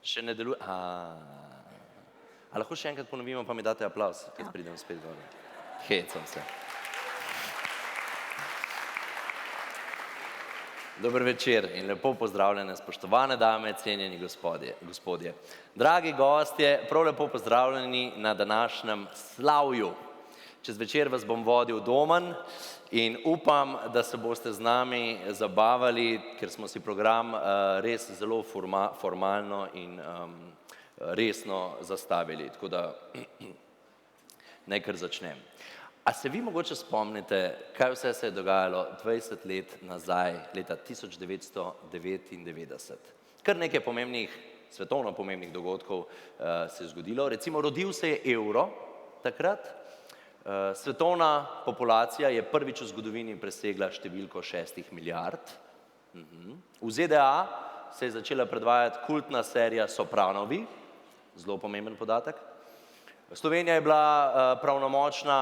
Še ne deluje. A lahko še enkrat ponovimo, pa mi date aplavz, kad pridem spet gor. Hecam se. Dober večer in lepo pozdravljene, spoštovane dame, cenjeni gospodje. Dragi gostje, prav lepo pozdravljeni na današnjem slavju. Čez večer vas bom vodil domen in upam, da se boste z nami zabavali, ker smo si program res zelo formalno in resno zastavili. Tako da naj kar začnem. A se vi mogoče spomnite, kaj vse se je dogajalo 20 let nazaj, leta 1999? Kar nekaj pomembnih, svetovno pomembnih dogodkov se je zgodilo. Recimo, rodil se je evro takrat. Svetovna populacija je prvič v zgodovini presegla številko 6 milijard. V ZDA se je začela predvajati kultna serija Sopranovi, zelo pomemben podatek. Slovenija je bila pravnomočna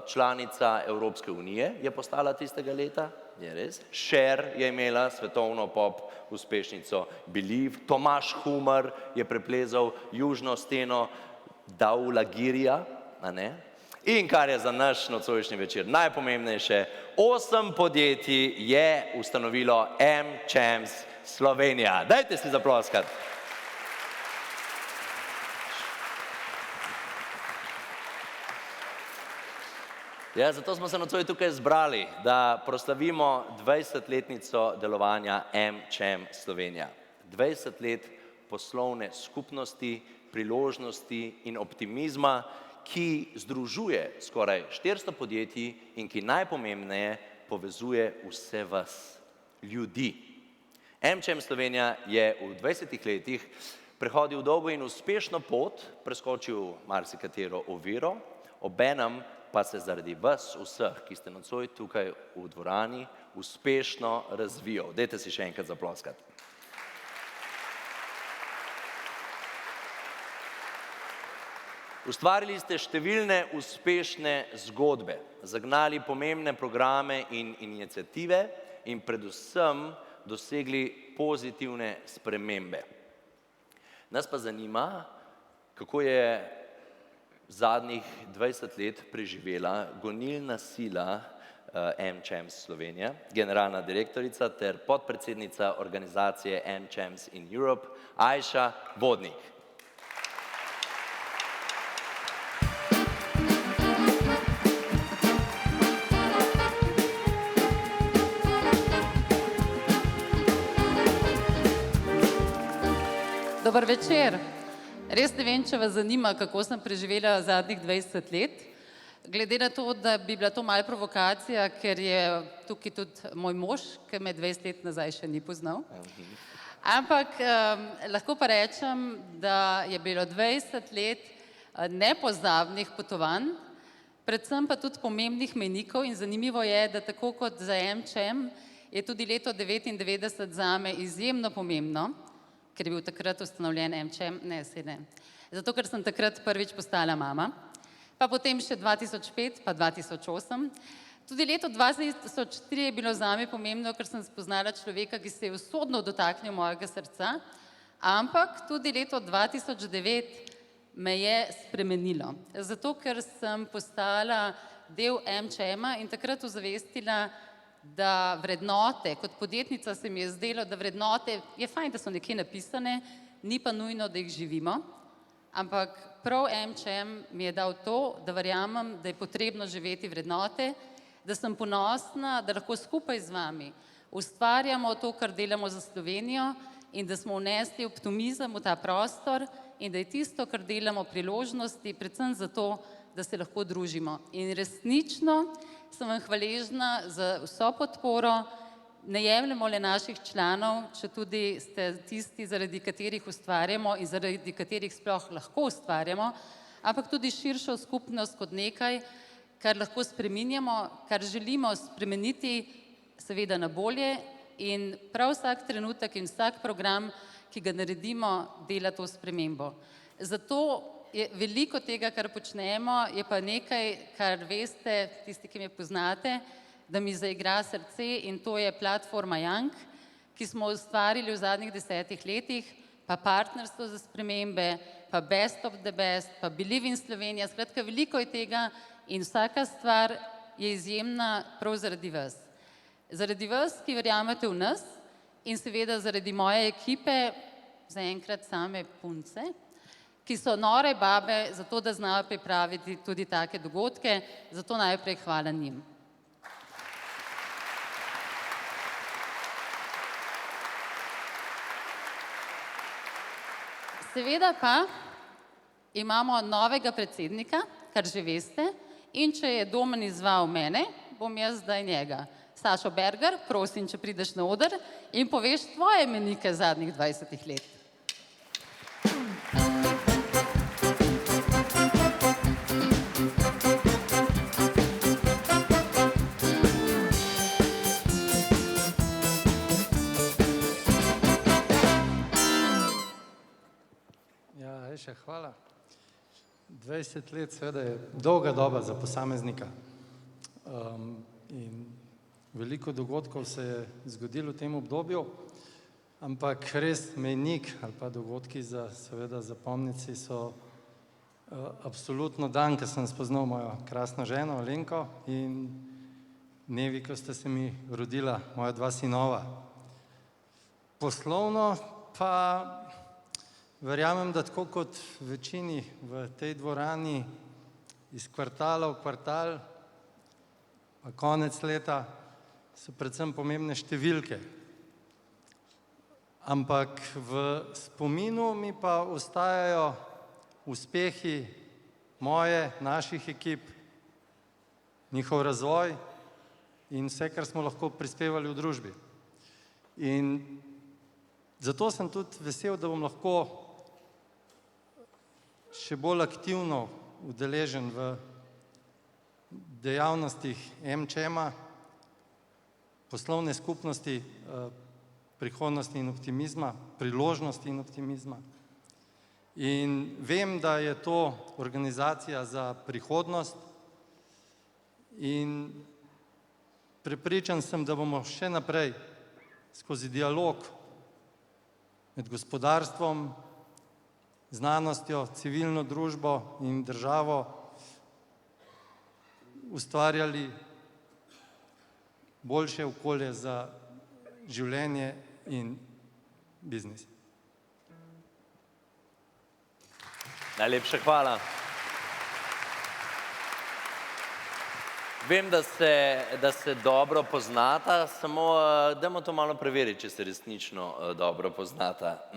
članica Evropske unije, je postala tistega leta, je res. Cher je imela svetovno pop uspešnico Believe, Tomaž Humar je preplezal južno steno Dhaulagirija, a ne? In kar je za naš nocojšnji večer najpomembnejše, 8 podjetij je ustanovilo AmChams Slovenija. Dajte si zaploskati. Ja, zato smo se nocoj tukaj zbrali, da proslavimo 20-letnico delovanja AmCham Slovenija. 20 let poslovne skupnosti, priložnosti in optimizma, ki združuje skoraj 400 podjetij in ki najpomembneje povezuje vse vas, ljudi. AmCham Slovenija je v 20 letih prehodil dolgo in uspešno pot, preskočil marsikatero oviro, obenem pa se zaradi vas vseh, ki ste nocoj tukaj v dvorani, uspešno razvijal. Dajte si še enkrat zaploskati. Ustvarili ste številne uspešne zgodbe, zagnali pomembne programe in iniciative in predvsem dosegli pozitivne spremembe. Nas pa zanima, kako je zadnjih 20 let preživela gonilna sila AmChams Slovenija, generalna direktorica ter podpredsednica organizacije AmChams in Europe, Ajša Vodnik. Dober večer. Res ne vem, če vas zanima, kako sem preživela zadnjih 20 let. Glede na to, da bi bila to malo provokacija, ker je tukaj tudi moj mož, ki me 20 let nazaj še ni poznal. Ampak lahko pa rečem, da je bilo 20 let nepozabnih potovanj, predvsem pa tudi pomembnih mejnikov in zanimivo je, da tako kot za AmCham je tudi leto 1999 zame izjemno pomembno, ker je bil takrat ustanovljen AmCham, ne, zato ker sem takrat prvič postala mama, pa potem še 2005, pa 2008. Tudi leto 2003 je bilo zame pomembno, ker sem spoznala človeka, ki se je usodno dotaknil mojega srca, ampak tudi leto 2009 me je spremenilo. Zato, ker sem postala del AmChama in takrat ozavestila, da vrednote, kot podjetnica se mi je zdelo, da vrednote je fajn, da so nekje napisane, ni pa nujno, da jih živimo, ampak prav AmCham mi je dal to, da verjamem, da je potrebno živeti vrednote, da sem ponosna, da lahko skupaj z vami ustvarjamo to, kar delamo za Slovenijo in da smo vnesli optimizem v ta prostor in da je tisto, kar delamo priložnosti, predvsem zato, da se lahko družimo. In resnično sem vam hvaležna za vso podporo, ne jemljemo le naših članov, če tudi ste tisti, zaradi katerih ustvarjamo in zaradi katerih sploh lahko ustvarjamo, ampak tudi širšo skupnost kot nekaj, kar lahko spreminjamo, kar želimo spremeniti, seveda na bolje in prav vsak trenutek in vsak program, ki ga naredimo, dela to spremembo. Zato je veliko tega, kar počnemo, je pa nekaj, kar veste, tisti, ki me poznate, da mi zaigra srce in to je platforma Young, ki smo ustvarili v zadnjih 10 letih pa Partnerstvo za spremembe, pa Best of the Best, pa Believe in Slovenija, skratka veliko je tega in vsaka stvar je izjemna prav zaradi vas. Zaradi vas, ki verjamete v nas in seveda zaradi moje ekipe, zaenkrat same punce, ki so nore babe za to, da znajo pripraviti tudi take dogodke, zato najprej hvala njim. Seveda pa imamo novega predsednika, kar že veste, in če je Domen izval mene, bom jaz zdaj njega. Sašo Berger, prosim, če prideš na oder in poveš tvoje menike zadnjih 20 let. Ajša, hvala. 20 let seveda je dolga doba za posameznika. In veliko dogodkov se je zgodilo v tem obdobju, ampak res mejnik ali pa dogodki za seveda zapomniti so absolutno dan, ko sem spoznal mojo krasno ženo Alenko in dnevi, ko sta se mi rodila moja dva sinova. Poslovno pa verjamem, da tako kot večini v tej dvorani iz kvartala v kvartal, pa konec leta, so predvsem pomembne številke. Ampak v spominu mi pa ostajajo uspehi moje, naših ekip, njihov razvoj in vse, kar smo lahko prispevali v družbi. In zato sem tudi vesel, da bom lahko še bolj aktivno udeležen v dejavnostih MČM-a, poslovne skupnosti prihodnosti in optimizma, priložnosti in optimizma. In vem, da je to organizacija za prihodnost in prepričan sem, da bomo še naprej skozi dialog med gospodarstvom, znanostjo, civilno družbo in državo ustvarjali boljše okolje za življenje in biznis. Najlepša hvala. Vem, da se dobro poznata, samo dajmo to malo preveriti, če se resnično dobro poznata.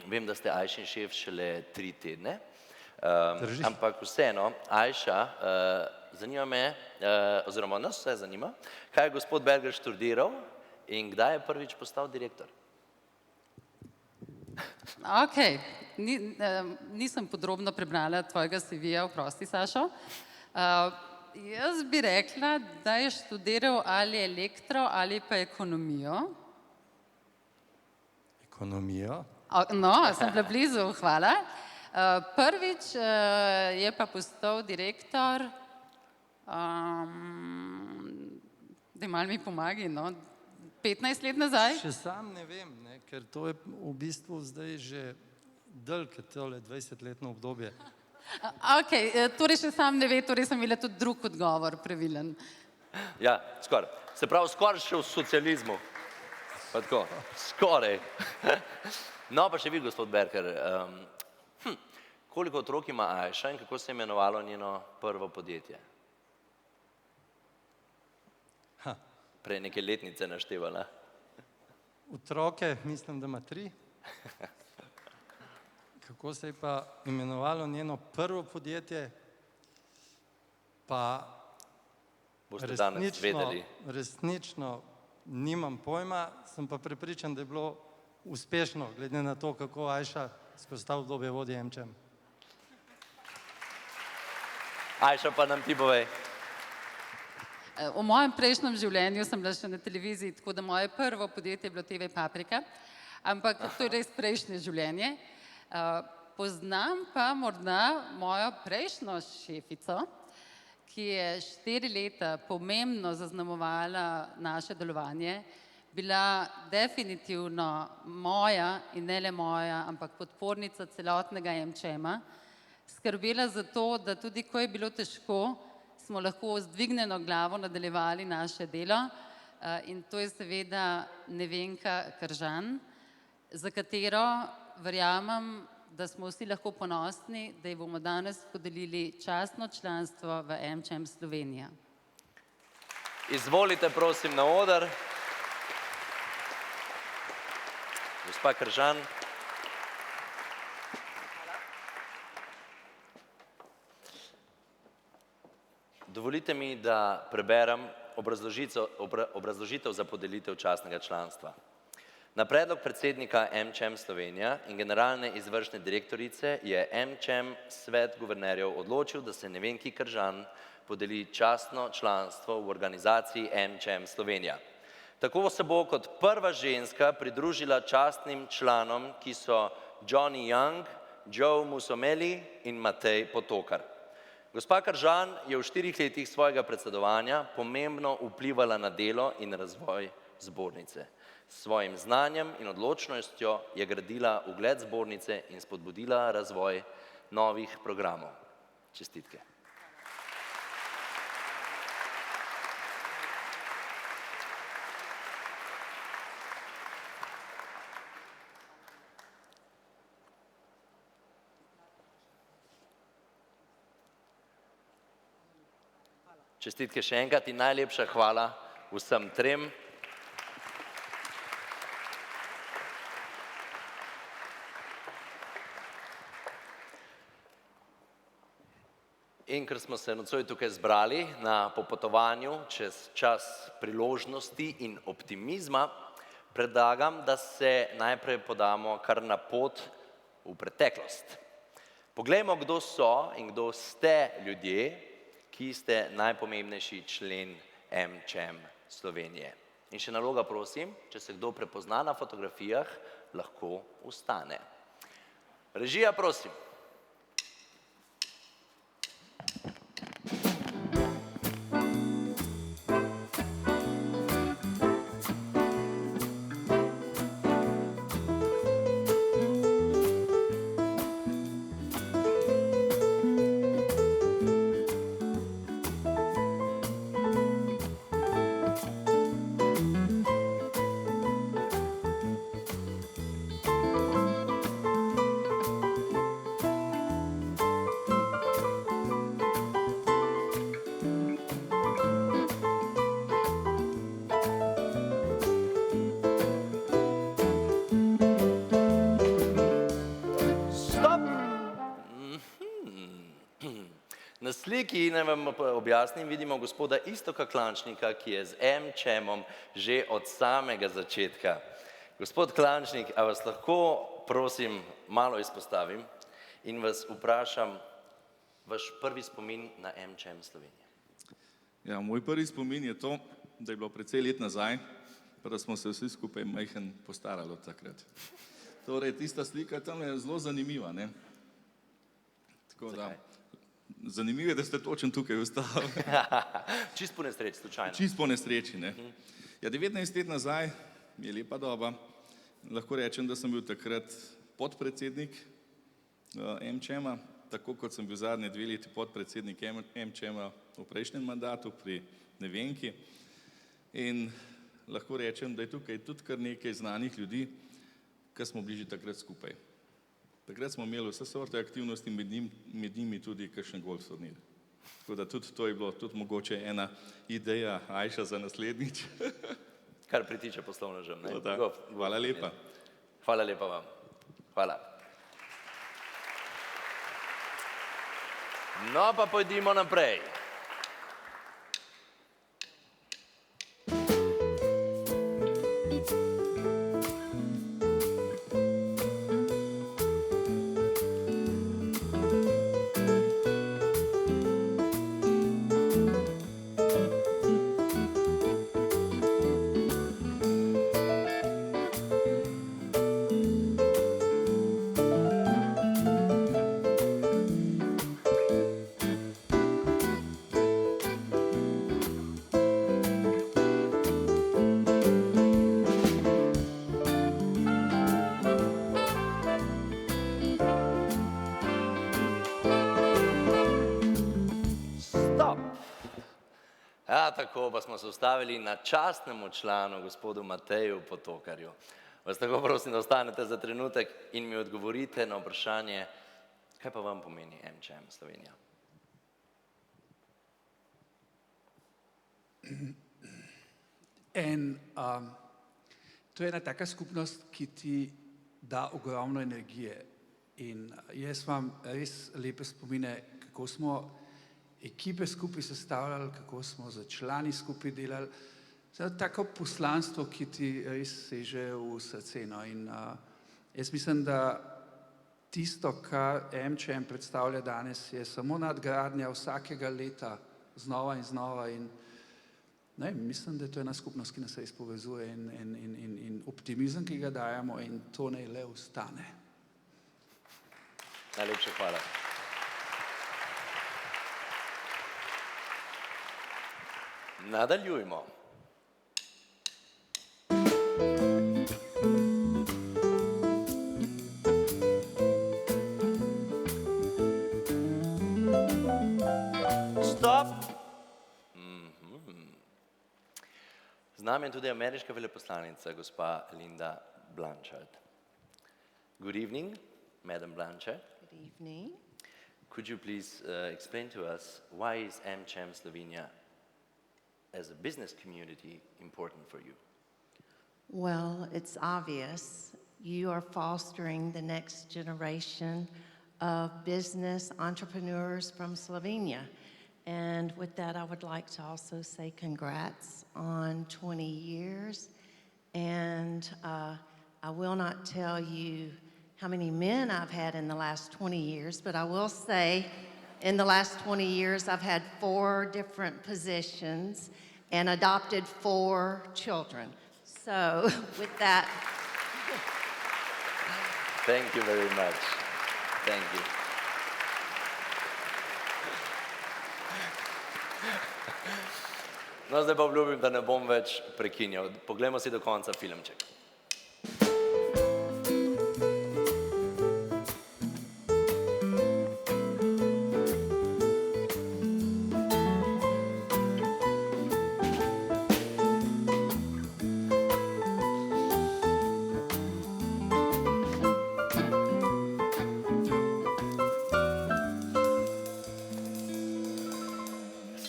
Vem, da ste Ajšin šef šele 3 tedne, ampak vseeno, Ajša, zanima me, oziroma nas vse zanima, kaj je gospod Berger študiral in kdaj je prvič postal direktor? Ok, nisem podrobno prebrala tvojega CV-ja, oprosti, Sašo. Jaz bi rekla, da je študiral ali elektro ali pa ekonomijo. Ekonomijo? No, sem bila blizu, hvala. Prvič je pa postal direktor, da malo mi pomagi, no, 15 let nazaj. Še sam ne vem, ker to je v bistvu zdaj že dolgo tole 20-letno obdobje. Ok, torej še sam ne ve, torej sem imela tudi drug odgovor, pravilen. Ja, skoraj. Se pravi, skoraj še v socializmu. Pa tako, skoraj. No, pa še vi, gospod Berger, koliko otrok ima Ajša in kako se je imenovalo njeno prvo podjetje? Prej neke letnice naštevala. Otroke, mislim, da ima 3. Kako se je pa imenovalo njeno prvo podjetje, pa resnično nimam pojma, sem pa prepričan, da je bilo uspešno, glede na to, kako Ajša skozi ta obdobje vodi MČM. Ajša, pa nam ti povej. V mojem prejšnjem življenju sem bila še na televiziji, tako da moje prvo podjetje je bilo TV Paprika, ampak to je res prejšnje življenje. Poznam pa morda mojo prejšnjo šefico, ki je 4 leta pomembno zaznamovala naše delovanje, bila definitivno moja in ne le moja, ampak podpornica celotnega MČM-a, skrbela za to, da tudi ko je bilo težko, smo lahko z dvignjeno glavo nadaljevali naše delo in to je seveda Nevenka Kržan, za katero verjamem, da smo vsi lahko ponosni, da ji bomo danes podelili častno članstvo v MČM Slovenija. Izvolite, prosim, na oder. Gospa Kržan. Dovolite mi, da preberem obrazložitev za podelitev častnega članstva. Na predlog predsednika MČM Slovenija in generalne izvršne direktorice je MČM svet guvernerjev odločil, da se Nevenki Kržan podeli častno članstvo v organizaciji MČM Slovenija. Tako se bo kot prva ženska pridružila častnim članom, ki so Johnny Young, Joe Musomeli in Matej Potokar. Gospa Kržan je v 4 letih svojega predsedovanja pomembno vplivala na delo in razvoj zbornice. S svojim znanjem in odločnostjo je gradila ugled zbornice in spodbudila razvoj novih programov. Čestitke. Čestitke še enkrat in najlepša hvala vsem trem. In ker smo se nocoj tukaj zbrali na popotovanju čez čas priložnosti in optimizma, predlagam, da se najprej podamo kar na pot v preteklost. Poglejmo, kdo so in kdo ste ljudje, ki ste najpomembnejši člen MČM Slovenije. In še naloga, prosim, če se kdo prepozna na fotografijah, lahko vstane. Režija, prosim. Na sliki, naj vam objasnim, vidimo gospoda Iztoka Klančnika, ki je z MČM-om že od samega začetka. Gospod Klančnik, a vas lahko, prosim, malo izpostavim in vas vprašam vaš prvi spomin na MČM Slovenije? Ja, moj prvi spomin je to, da je bilo precej let nazaj, pa da smo se vsi skupaj majhen postarali od takrat. Torej, tista slika tam je zelo zanimiva, ne? Tako da, zanimivo je, da ste točno tukaj ostali. Čist po nesreči, slučajno. Čist po nesreči, ne? Ja, 19 let nazaj je lepa doba. Lahko rečem, da sem bil takrat podpredsednik MČM-a, tako kot sem bil zadnje 2 leti podpredsednik MČM-a v prejšnjem mandatu pri Nevenki. In lahko rečem, da je tukaj tudi kar nekaj znanih ljudi, ki smo bili že takrat skupaj. Takrat smo imeli vse sorte aktivnosti, med njimi tudi kakšen golf turnir. Tako da tudi to je bilo tudi mogoče ena ideja Ajša za naslednjič. Kar pritiče poslovnežem, ne? Hvala lepa. Hvala lepa vam. Hvala. No pa pojdimo naprej. Ja, tako pa smo se ustavili na častnemu članu, gospodu Mateju Potokarju. Vas tako prosim, da ostanete za trenutek in mi odgovorite na vprašanje, kaj pa vam pomeni MČM Slovenija? To je ena taka skupnost, ki ti da ogromno energije. In jaz imam res lepe spomine, kako smo ekipe skupaj sestavljali, kako smo za člani skupaj delali. Tako poslanstvo, ki ti res seže v srce. No. In jaz mislim, da tisto, kar MČM predstavlja danes, je samo nadgradnja vsakega leta znova in znova. In ne, mislim, da je to ena skupnost, ki nas res povezuje in optimizem, ki ga dajemo, in to naj le ostane. Najlepša hvala. Nadaljujmo. Stop! Z nami je tudi ameriška veleposlanica, gospa Linda Blanchard. Good evening, Madam Blanchard. Good evening. Could you please explain to us why is MČM Slovenia as a business community important for you? Well, it's obvious. You are fostering the next generation of business entrepreneurs from Slovenia. And with that, I would like to also say congrats on 20 years. And I will not tell you how many men I've had in the last 20 years, but I will say in the last 20 years, I've had 4 different positions and adopted 4 children. So with that. Thank you very much. Thank you. No, zdaj pa obljubim, da ne bom več prekinjal. Poglejmo si do konca filmček.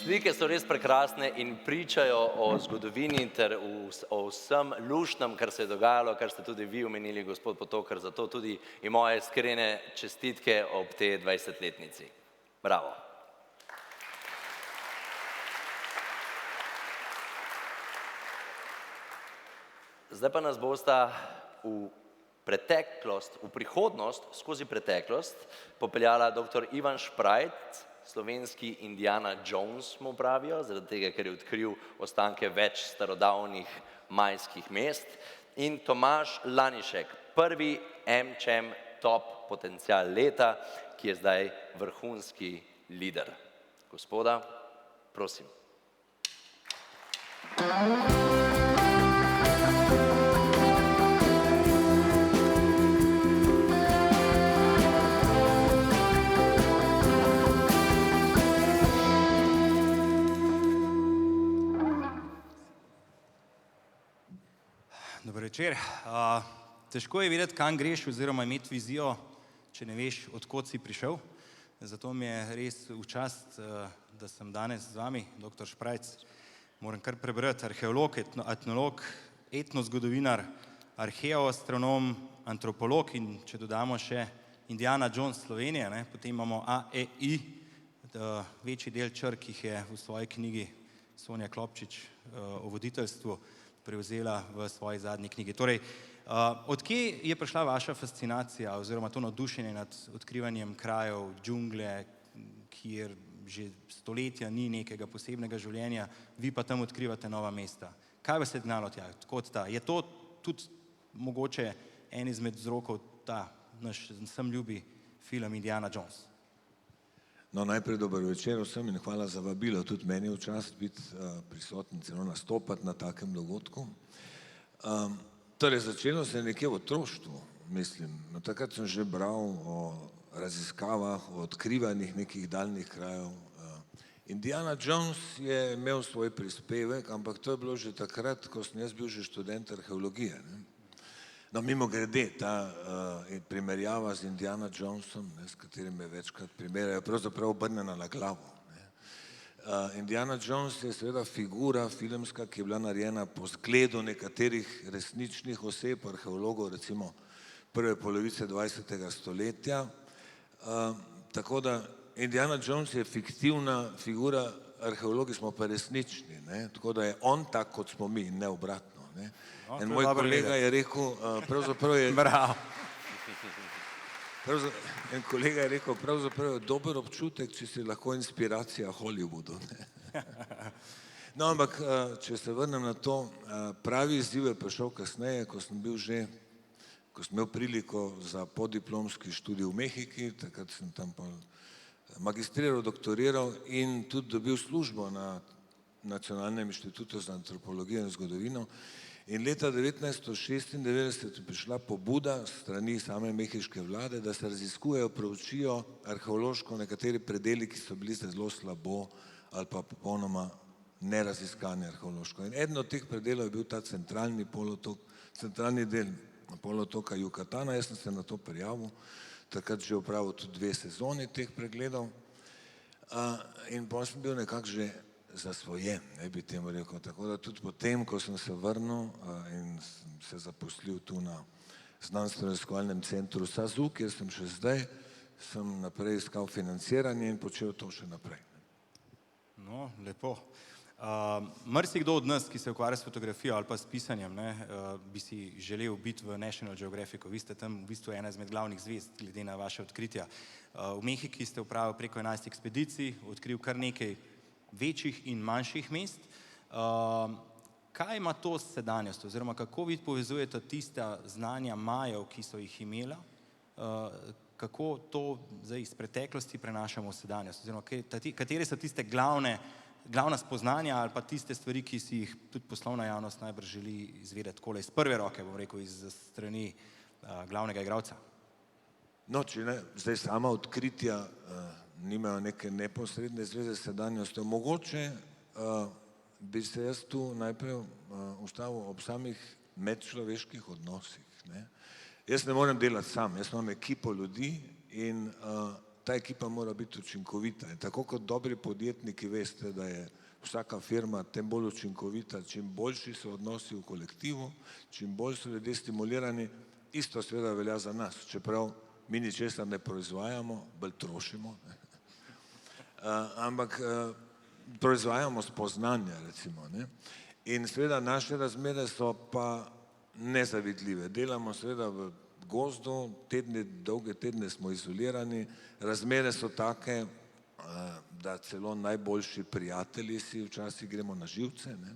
Slike so res prekrasne in pričajo o zgodovini ter o vsem luštnem, kar se je dogajalo, kar ste tudi vi omenili, gospod Potokar, zato tudi in moje iskrene čestitke ob tej 20-letnici. Bravo. Zdaj pa nas bosta v prihodnost, skozi preteklost, popeljala dr. Ivan Šprajc, slovenski Indiana Jones mu pravijo, zaradi tega, ker je odkril ostanke več starodavnih majskih mest, in Tomaž Lanišek, prvi MČM top potencial leta, ki je zdaj vrhunski lider. Gospoda, prosim. Dober večer. Težko je vedeti, kam greš oziroma imeti vizijo, če ne veš, od kod si prišel. Zato mi je res v čast, da sem danes z vami, dr. Šprajc. Moram kar prebrati, arheolog, etnolog, etnozgodovinar, arheoastronom, antropolog in če dodamo še Indiana Jones Slovenije, potem imamo AEI, večji del črk, ki jih je v svoji knjigi Sonja Klopčič o voditeljstvu prevzela v svoji zadnji knjigi. Torej, odkje je prišla vaša fascinacija oziroma to navdušenje nad odkrivanjem krajev, džungle, kjer že stoletja ni nekega posebnega življenja, vi pa tam odkrivate nova mesta? Kaj vas je gnalo tja? Je to tudi mogoče en izmed vzrokov ta naš vsem ljubi film Indiana Jones? No, najprej dober večer vsem in hvala za vabilo. Tudi meni je v čast biti prisoten, celo nastopati na takem dogodku. Torej, začelo se je nekje v otroštvu, mislim. No, takrat sem že bral o raziskavah, o odkrivanjih nekih daljnih krajev Indiana Jones je imel svoj prispevek, ampak to je bilo že takrat, ko sem jaz bil že študent arheologije. Ne. No, mimo grede, ta primerjava z Indiana Jonesom, ne, s katerim je večkrat primerjajo, pravzaprav obrnjena na glavo. Indiana Jones je seveda figura filmska, ki je bila narejena po zgledu nekaterih resničnih oseb, arheologov, recimo prve polovice 20. stoletja. Tako da Indiana Jones je fiktivna figura, arheologi smo pa resnični, ne? Tako da je on tak, kot smo mi, ne obratno. Ne? No, En to je moj dobro kolega vedeti. je rekel, pravzaprav je... Bravo. En kolega je rekel, pravzaprav je dober občutek, če si lahko inspiracija Hollywoodu. Ne? No, ampak, če se vrnem na to, pravi izziv je prišel kasneje, ko sem imel priliko za podiplomski študij v Mehiki, takrat sem tam magistriral, doktoriral in tudi dobil službo na Nacionalnem inštitutu za antropologijo in zgodovino. In leta 1996 je prišla pobuda strani same mehiške vlade, da se raziskujejo, proučijo arheološko nekateri predeli, ki so bili zelo slabo ali pa popolnoma neraziskani arheološko. In eden od teh predelov je bil ta centralni polotok, centralni del polotoka Jukatana. Jaz sem se na to prijavil, takrat že opravil tudi 2 sezoni teh pregledov. In potem sem bil nekako že zasvojen, ne bi temu rekel. Tako da tudi potem, ko sem se vrnil in sem se zaposlil tu na znanstveno-raziskovalnem centru SAZU, kjer sem še zdaj, sem naprej iskal financiranje in počel to še naprej. No, lepo. Marsikdo od nas, ki se ukvarja s fotografijo ali pa s pisanjem, ne, bi si želel biti v National Geographicu. Vi ste tam v bistvu ena izmed glavnih zvezd, glede na vaše odkritja. V Mehiki ste upravili preko 11 ekspedicij, odkril kar nekaj večjih in manjših mest. Kaj ima to s sedanjostjo, oziroma kako vi povezujete tista znanja Majev, ki so jih imela, kako to zdaj iz preteklosti prenašamo v sedanjost, oziroma katere so tiste glavna spoznanja ali pa tiste stvari, ki si jih tudi poslovna javnost najbrž želi izvedeti takole iz prve roke, bom rekel, iz strani glavnega igralca? No, če ne, zdaj sama odkritja nimajo neke neposredne zveze s sedanjostjo. Mogoče bi se jaz tu najprej ustavil ob samih medčloveških odnosih. Ne? Jaz ne morem delati sam, jaz imam ekipo ljudi in ta ekipa mora biti učinkovita. In tako kot dobri podjetniki veste, da je vsaka firma tem bolj učinkovita, čim boljši so odnosi v kolektivu, čim bolj so ljudje stimulirani, isto seveda velja za nas, čeprav mi ničesar ne proizvajamo, bolj trošimo. Ampak proizvajamo spoznanja, recimo. Ne? In seveda naše razmere so pa nezavidljive. Delamo seveda v gozdu, dolge tedne smo izolirani, razmere so take, da celo najboljši prijatelji si včasih gremo na živce, ne?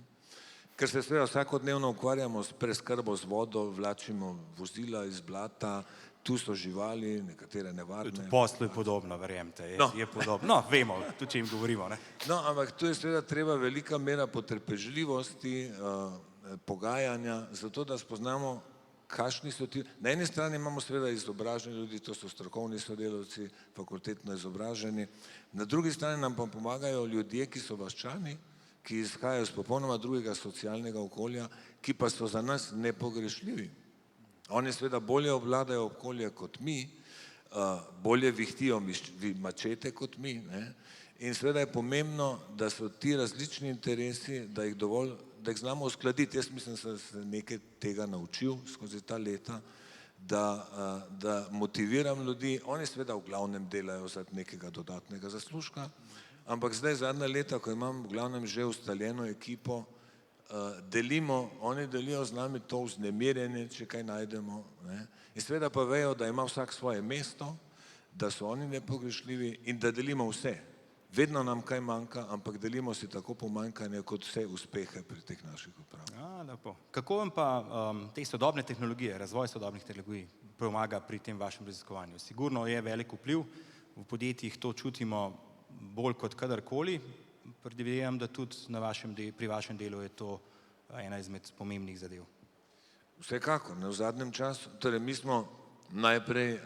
Ker se seveda vsakodnevno ukvarjamo s preskrbo z vodo, vlačimo vozila iz blata, tu so živali, nekatere nevarne. V poslu je podobno, verjemite, je podobno. No, vemo, tudi če jim govorimo, ne? No, ampak tu je seveda treba velika mera potrpežljivosti, pogajanja, zato da spoznamo, kakšni so ti. Na eni strani imamo seveda izobraženi ljudi, to so strokovni sodelavci, fakultetno izobraženi, na drugi strani nam pa pomagajo ljudje, ki so vaščani, ki izhajajo iz popolnoma drugega socialnega okolja, ki pa so za nas nepogrešljivi. Oni seveda bolje obvladajo okolje kot mi, bolje vihtijo mačete kot mi, ne? In seveda je pomembno, da so ti različni interesi, da jih znamo uskladiti. Jaz mislim, da sem se nekaj tega naučil skozi ta leta, da motiviram ljudi. Oni seveda v glavnem delajo za nekega dodatnega zaslužka, ampak zdaj zadnja leta, ko imam v glavnem že ustaljeno ekipo, oni delijo z nami to vznemirjenje, če kaj najdemo, ne? In seveda pa vejo, da ima vsak svoje mesto, da so oni nepogrešljivi in da delimo vse. Vedno nam kaj manjka, ampak delimo si tako pomanjkanje kot vse uspehe pri teh naših upravah. Lepo. Kako vam pa te sodobne tehnologije, razvoj sodobnih tehnologij pomaga pri tem vašem raziskovanju? Sigurno je velik vpliv, v podjetjih to čutimo bolj kot kadarkoli. Predvidevam, da tudi pri vašem delu je to ena izmed pomembnih zadev. Vsekakor, v zadnjem času. Torej, mi smo najprej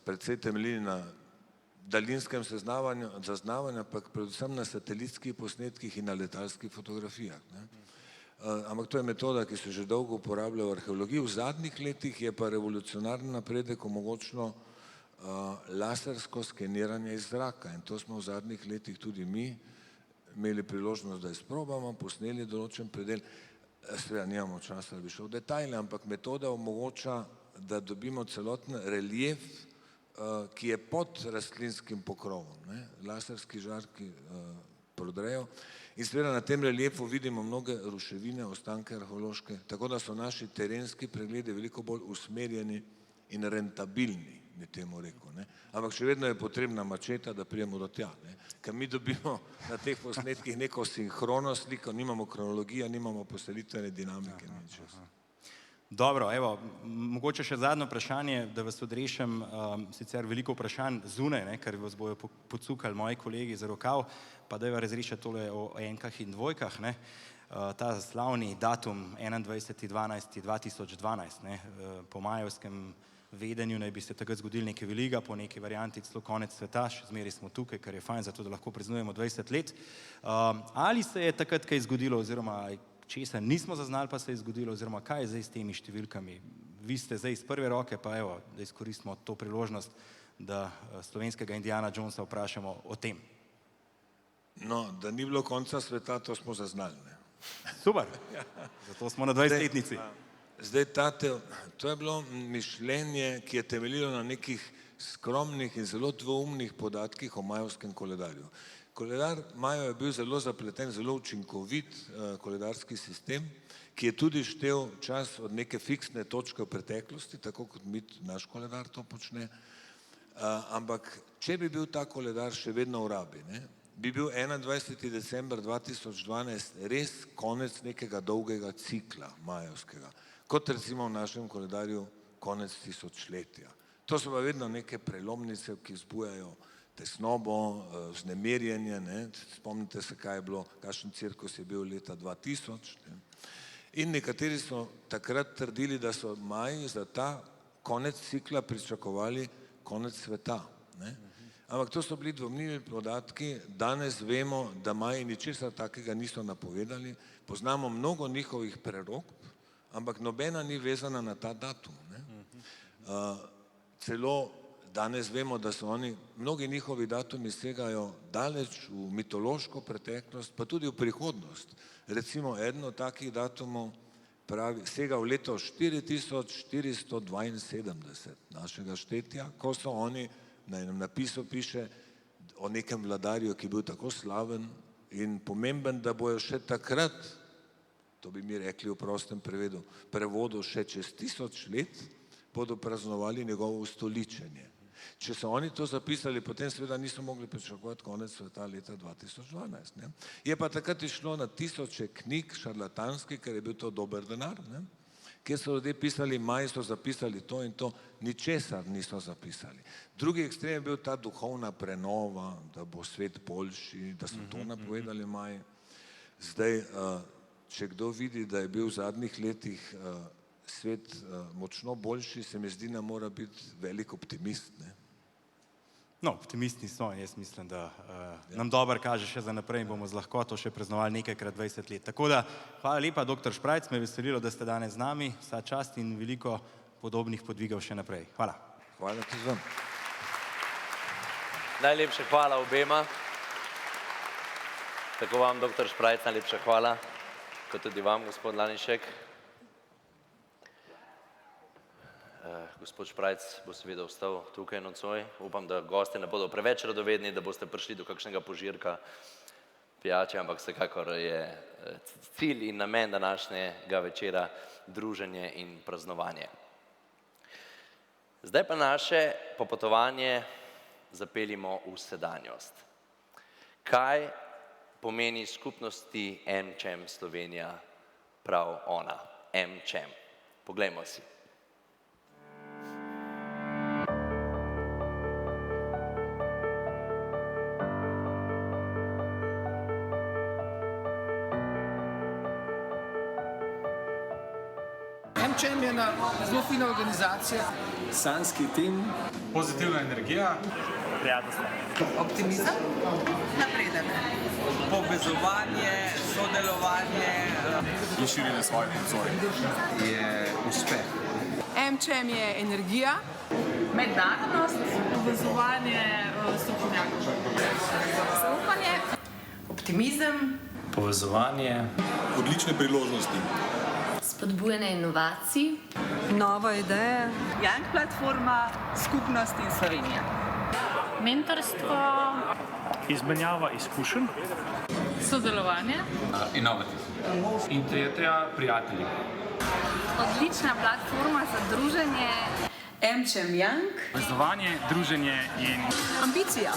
predvsej temeljili na daljinskem zaznavanju, ampak predvsem na satelitskih posnetkih in na letalskih fotografijah. Ne. Ampak to je metoda, ki se že dolgo uporablja v arheologiji. V zadnjih letih je pa revolucionarni napredek omogočilo lasersko skeniranje iz zraka in to smo v zadnjih letih tudi mi imeli priložnost, da izprobamo, posneli določen predel. Seveda nimamo časa, da bi šel v detajle, ampak metoda omogoča, da dobimo celoten relief, ki je pod rastlinskim pokrovom. Ne? Laserski žarki prodrejo in seveda na tem reliefu vidimo mnoge ruševine, ostanke arheološke, tako da so naši terenski pregledi veliko bolj usmerjeni in rentabilni, bi temu rekel. Ne? Ampak še vedno je potrebna mačeta, da prijemo do tja. Ne? Ker mi dobimo na teh posnetkih neko sinhrono sliko, nimamo kronologije, nimamo poselitvene dinamike. Dobro, evo, mogoče še zadnje vprašanje, da vas odrešim, sicer veliko vprašanj zunaj, ne, ker vas bojo pocukali moji kolegi za rokav, pa da jo razrešiti tole o enkah in dvojkah. Ne. Ta slavni datum 21.12.2012, ne, po majevskem vedenju naj bi se takrat zgodil nekaj velikega, po neki varianti celo konec sveta, še zmeraj smo tukaj, kar je fajn, zato da lahko praznujemo 20 let. Ali se je takrat kaj zgodilo, oziroma česa nismo zaznali, pa se je zgodilo, oziroma kaj je zdaj s temi številkami? Vi ste zdaj iz prve roke, pa evo, da izkoristimo to priložnost, da slovenskega Indiana Jonesa vprašamo o tem. No, da ni bilo konca sveta, to smo zaznali. Ne? Super, zato smo na 20-letnici. Zdaj, to je bilo mišljenje, ki je temeljilo na nekih skromnih in zelo dvoumnih podatkih o majevskem koledarju. Koledar Majev je bil zelo zapleten, zelo učinkovit koledarski sistem, ki je tudi štel čas od neke fiksne točke v preteklosti, tako kot mi naš koledar to počne. Ampak, če bi bil ta koledar še vedno v rabi, ne, bi bil 21. december 2012 res konec nekega dolgega cikla majevskega, kot recimo v našem koledarju konec tisočletja. To so pa vedno neke prelomnice, ki vzbujajo tesnobo, vznemirjenje, ne. Spomnite se, kaj je bilo, kakšen cirkus je bil leta 2000. Ne. In nekateri so takrat trdili, da so Maji za ta konec cikla pričakovali konec sveta. Ne. Ampak to so bili dvomljivi podatki, danes vemo, da Maji ničesar takega niso napovedali, poznamo mnogo njihovih prerokb, ampak nobena ni vezana na ta datum. Ne. Celo danes vemo, da so oni, mnogi njihovi datumi segajo daleč v mitološko preteklost, pa tudi v prihodnost. Recimo, eden od takih datumov sega v leto 4472 našega štetja, ko so oni, na enem napisu piše o nekem vladarju, ki je bil tako slaven in pomemben, da bojo še takrat, to bi mi rekli v prostem prevodu, še čez 1000 let bodo praznovali njegovo ustoličenje. Če so oni to zapisali, potem seveda niso mogli pričakovati konec sveta leta 2012. Ne? Je pa takrat išlo na tisoče knjig šarlatanskih, ker je bil to dober denar, ne? Kjer so ljudje pisali, Maji so zapisali to in to, ničesar niso zapisali. Drugi ekstrem je bil ta duhovna prenova, da bo svet boljši, da so to napovedali Maji. Zdaj, če kdo vidi, da je bil v zadnjih letih svet močno boljši, se mi zdi, da mora biti velik optimist. Ne? No, optimisti so, jaz mislim, da nam dobro kaže še za naprej in bomo z lahkoto še praznovali nekajkrat 20 let. Tako da, hvala lepa, dr. Šprajc, me je veselilo, da ste danes z nami, vsa čast in veliko podobnih podvigov še naprej. Hvala. Hvala tudi vam. Najlepša hvala obema. Tako vam, dr. Šprajc, najlepša hvala, kot tudi vam, gospod Lanišek. Gospod Šprajc bo seveda ostal tukaj nocoj. Upam, da gosti ne bodo preveč radovedni, da boste prišli do kakšnega požirka pijače, ampak vsekakor je cilj in namen današnjega večera druženje in praznovanje. Zdaj pa naše popotovanje zapeljimo v sedanjost. Kaj pomeni skupnosti AmCham Slovenija prav ona, AmCham? Poglejmo si. AmCham je ena zelo fina organizacija. Sanski tim. Pozitivna energija. prijateljstvo. Optimizem, napredek. Povezovanje, sodelovanje in širjenje svojih obzorij. Je uspeh. MČM je energija, mednarodnost, povezovanje strokovnjakov. Zaupanje, optimizem, Povezovanje, Odlične priložnosti. Spodbujanje inovacij, nova ideja, Young platforma, skupnost in Slovenija. mentorstvo, izmenjava izkušenj, Sodelovanje. Inovativ. In tretja, prijatelji. odlična platforma za druženje, MČM Young, povezovanje, druženje in ambicija.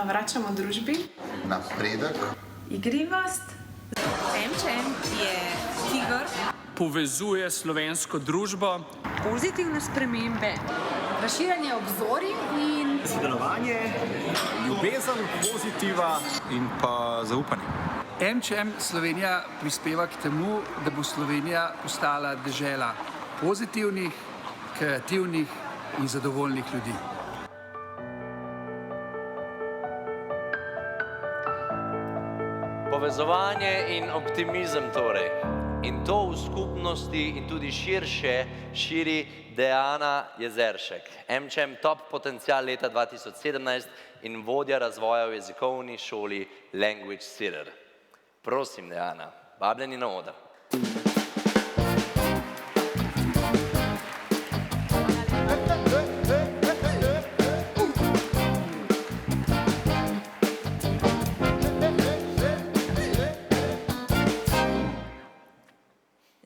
Vračamo družbi. Napredek. Igrivost. MČM je tiger. povezuje slovensko družbo. Pozitivne spremembe. Razširjanje obzorij in Sodelovanje, ljubezen, pozitiva in pa zaupanje. MČM Slovenija prispeva k temu, da bo Slovenija postala dežela pozitivnih, kreativnih in zadovoljnih ljudi. Povezovanje in optimizem torej. In to v skupnosti in tudi širše širi Deana Jezeršek, MČM Top Potencial leta 2017 in vodja razvoja v jezikovni šoli Language Sitter. Prosim, Deana, vabljeni na oder.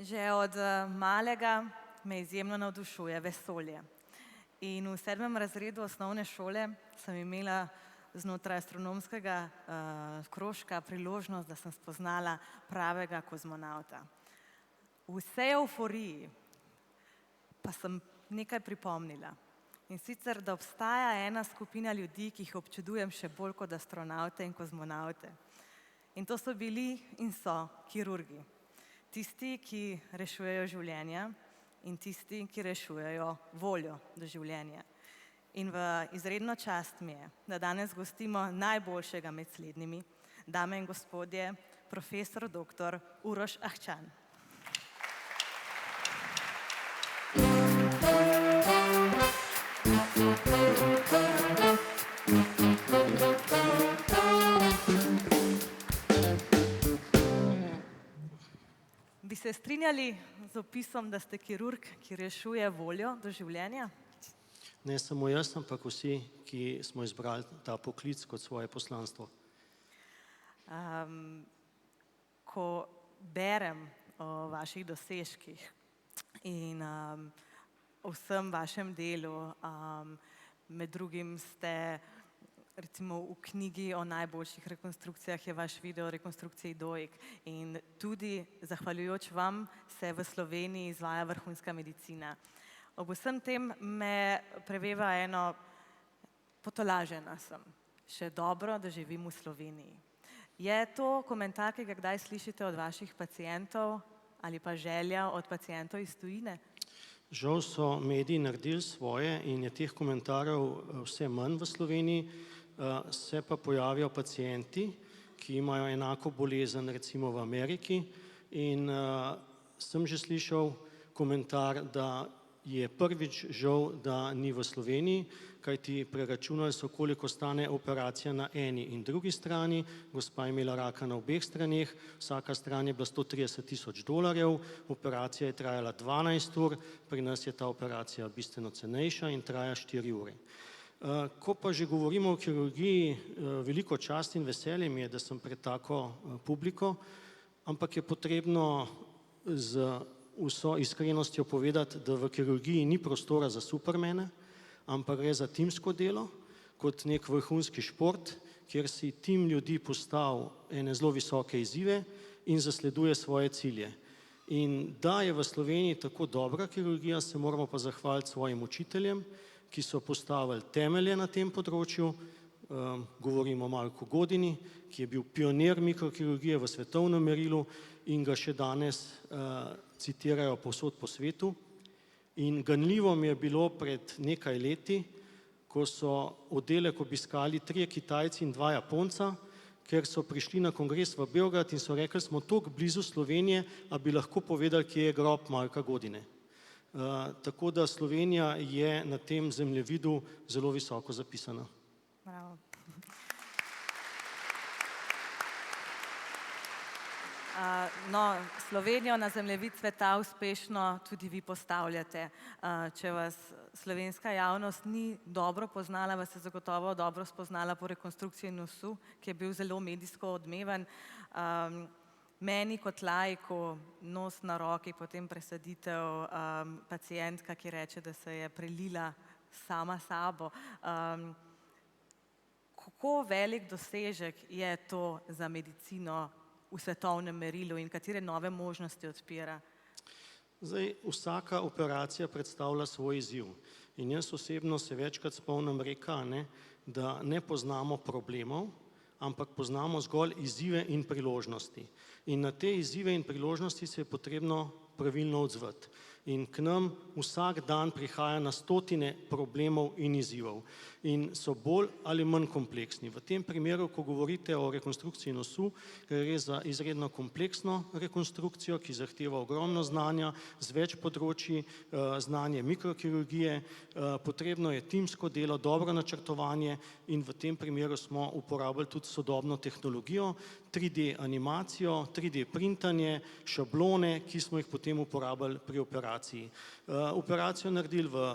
Že od malega me izjemno navdušuje vesolje. In v 7. razredu osnovne šole sem imela znotraj astronomskega krožka priložnost, da sem spoznala pravega kozmonavta. V vsej evforiji pa sem nekaj pripomnila. In sicer, da obstaja ena skupina ljudi, ki jih občudujem še bolj kot astronavte in kozmonavte. In to so bili in so kirurgi. Tisti, ki rešujejo življenja in tisti, ki rešujejo voljo do življenja. In v izredno čast mi je, da danes gostimo najboljšega med slednjimi, dame in gospodje, profesor dr. Uroš Ahčan. Bi se strinjali z opisom, da ste kirurg, ki rešuje voljo do življenja? Ne samo jaz, ampak vsi, ki smo izbrali ta poklic kot svoje poslanstvo. Ko berem o vaših dosežkih in o vsem vašem delu, med drugim ste recimo v knjigi o najboljših rekonstrukcijah je vaš video o rekonstrukciji dojk in tudi zahvaljujoč vam se v Sloveniji izvaja vrhunska medicina. Ob vsem tem me preveva eno, potolažena sem. Še dobro, da živim v Sloveniji. Je to komentar, ki ga kdaj slišite od vaših pacientov ali pa želja od pacientov iz tujine? Žal so mediji naredili svoje in je teh komentarjev vse manj v Sloveniji, se pa pojavijo pacienti, ki imajo enako bolezen recimo v Ameriki in sem že slišal komentar, da je prvič žal, da ni v Sloveniji, kajti preračunali so, koliko stane operacija na eni in drugi strani, gospa je imela raka na obeh straneh, vsaka stran je bila $130,000, operacija je trajala 12 ur, pri nas je ta operacija bistveno cenejša in traja 4 ure. Ko pa že govorimo o kirurgiji, veliko čast in veselje mi je, da sem pred tako publiko, ampak je potrebno z vso iskrenostjo povedati, da v kirurgiji ni prostora za supermene, ampak gre za timsko delo, kot nek vrhunski šport, kjer si tim ljudi postavi ene zelo visoke izzive in zasleduje svoje cilje. In da je v Sloveniji tako dobra kirurgija, se moramo pa zahvaliti svojim učiteljem, ki so postavili temelje na tem področju. Govorimo o Marku Godini, ki je bil pionir mikrokirurgije v svetovnem merilu in ga še danes citirajo povsod po svetu. In ganljivo mi je bilo pred nekaj leti, ko so oddelek obiskali 3 Kitajci in 2 Japonca, ker so prišli na kongres v Beograd in so rekli, smo toliko blizu Slovenije, a bi lahko povedali, kje je grob Marka Godine. Tako da Slovenija je na tem zemljevidu zelo visoko zapisana. Bravo. No, Slovenijo na zemljevid sveta uspešno tudi vi postavljate. Če vas slovenska javnost ni dobro poznala, vas je zagotovo dobro spoznala po rekonstrukciji nosu, ki je bil zelo medijsko odmeven. Meni kot laiku nos na roki, potem presaditev, pacientka, ki reče, da se je prelila sama sabo. Kako velik dosežek je to za medicino v svetovnem merilu in katere nove možnosti odpira? Zdaj, vsaka operacija predstavlja svoj izziv. In jaz osebno se večkrat spomnim reka, da ne poznamo problemov, ampak poznamo zgolj izzive in priložnosti. In na te izzive in priložnosti se je potrebno pravilno odzvati. In k nam vsak dan prihaja na stotine problemov in izzivov. In so bolj ali manj kompleksni. V tem primeru, ko govorite o rekonstrukciji nosu, gre za izredno kompleksno rekonstrukcijo, ki zahteva ogromno znanja z več področji, znanje mikrokirurgije, potrebno je timsko delo, dobro načrtovanje in v tem primeru smo uporabili tudi sodobno tehnologijo, 3D animacijo, 3D printanje, šablone, ki smo jih potem uporabili pri operaciji. Operacijo naredili v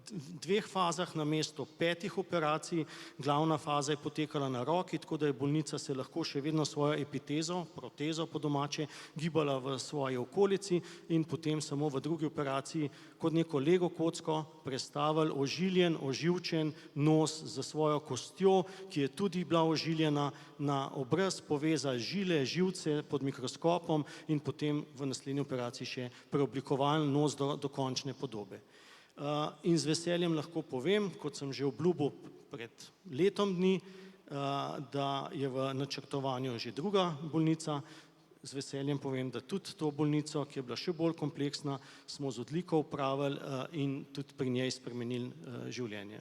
2 fazah namesto 5 operacij. Glavna faza je potekala na roki, tako da je bolnica se lahko še vedno svojo epitezo, protezo po domače, gibala v svoji okolici in potem samo v drugi operaciji kot neko lego kocko prestavili ožiljen, oživčen nos za svojo kostjo, ki je tudi bila ožiljena na obraz, povezali žile, živce pod mikroskopom in potem v naslednji operaciji še preoblikovali nos do končne podobe. In z veseljem lahko povem, kot sem že obljubil pred letom dni, da je v načrtovanju že druga bolnica. Z veseljem povem, da tudi to bolnico, ki je bila še bolj kompleksna, smo z odliko upravili in tudi pri njej spremenili življenje.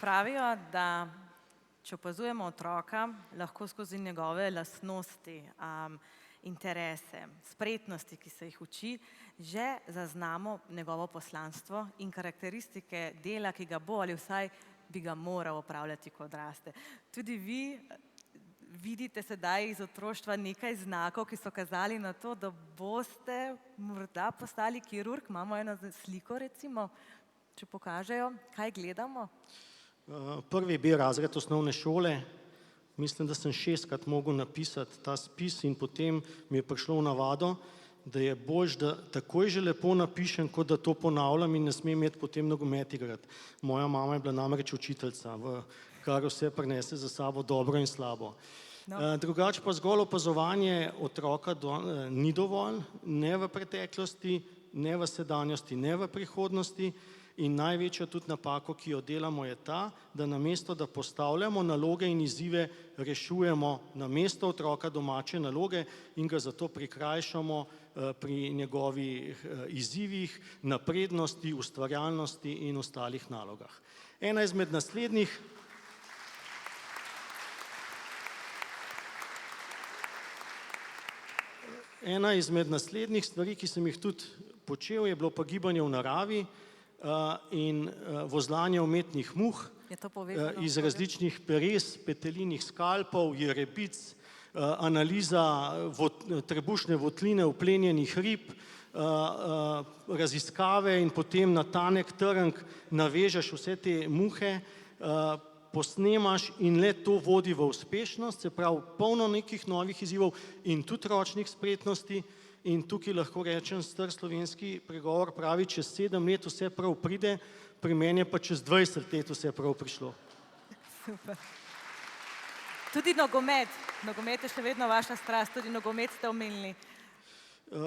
Pravijo, da če opazujemo otroka, lahko skozi njegove lastnosti, interese, spretnosti, ki se jih uči, že zaznamo njegovo poslanstvo in karakteristike dela, ki ga bo ali vsaj bi ga moral opravljati, ko odraste. Tudi vi vidite sedaj iz otroštva nekaj znakov, ki so kazali na to, da boste morda postali kirurg. Imamo eno sliko recimo, če pokažejo, kaj gledamo. Prvi B razred osnovne šole, mislim, da sem 6-krat mogel napisati ta spis in potem mi je prišlo v navado, da je boljše, da takoj že lepo napišem, kot da to ponavljam in ne smem imeti potem nogomet igrati. Moja mama je bila namreč učiteljica, kar vse prinese za sabo dobro in slabo. Drugače pa zgolj opazovanje otroka ni dovolj, ne v preteklosti, ne v sedanjosti, ne v prihodnosti. In največja tudi napako, ki jo delamo, je ta, da namesto, da postavljamo naloge in izzive, rešujemo namesto otroka domače naloge in ga zato prikrajšamo pri njegovih izzivih, naprednosti, ustvarjalnosti in ostalih nalogah. Ena izmed naslednjih stvari, ki sem jih tudi počel, je bilo pa gibanje v naravi in vozlanje umetnih muh iz različnih peres, petelinih skalpov, jerebic, analiza trebušne votline uplenjenih rib, raziskave in potem na tanek trnk navežeš vse te muhe, posnemaš in le to vodi v uspešnost, se pravi polno nekih novih izzivov in tudi ročnih spretnosti. In tukaj lahko rečem, star slovenski pregovor pravi, čez 7 let vse prav pride, pri meni je pa čez 20 let vse prav prišlo. Super. Tudi nogomet. Nogomet je še vedno vaša strast, tudi nogomet ste omenili.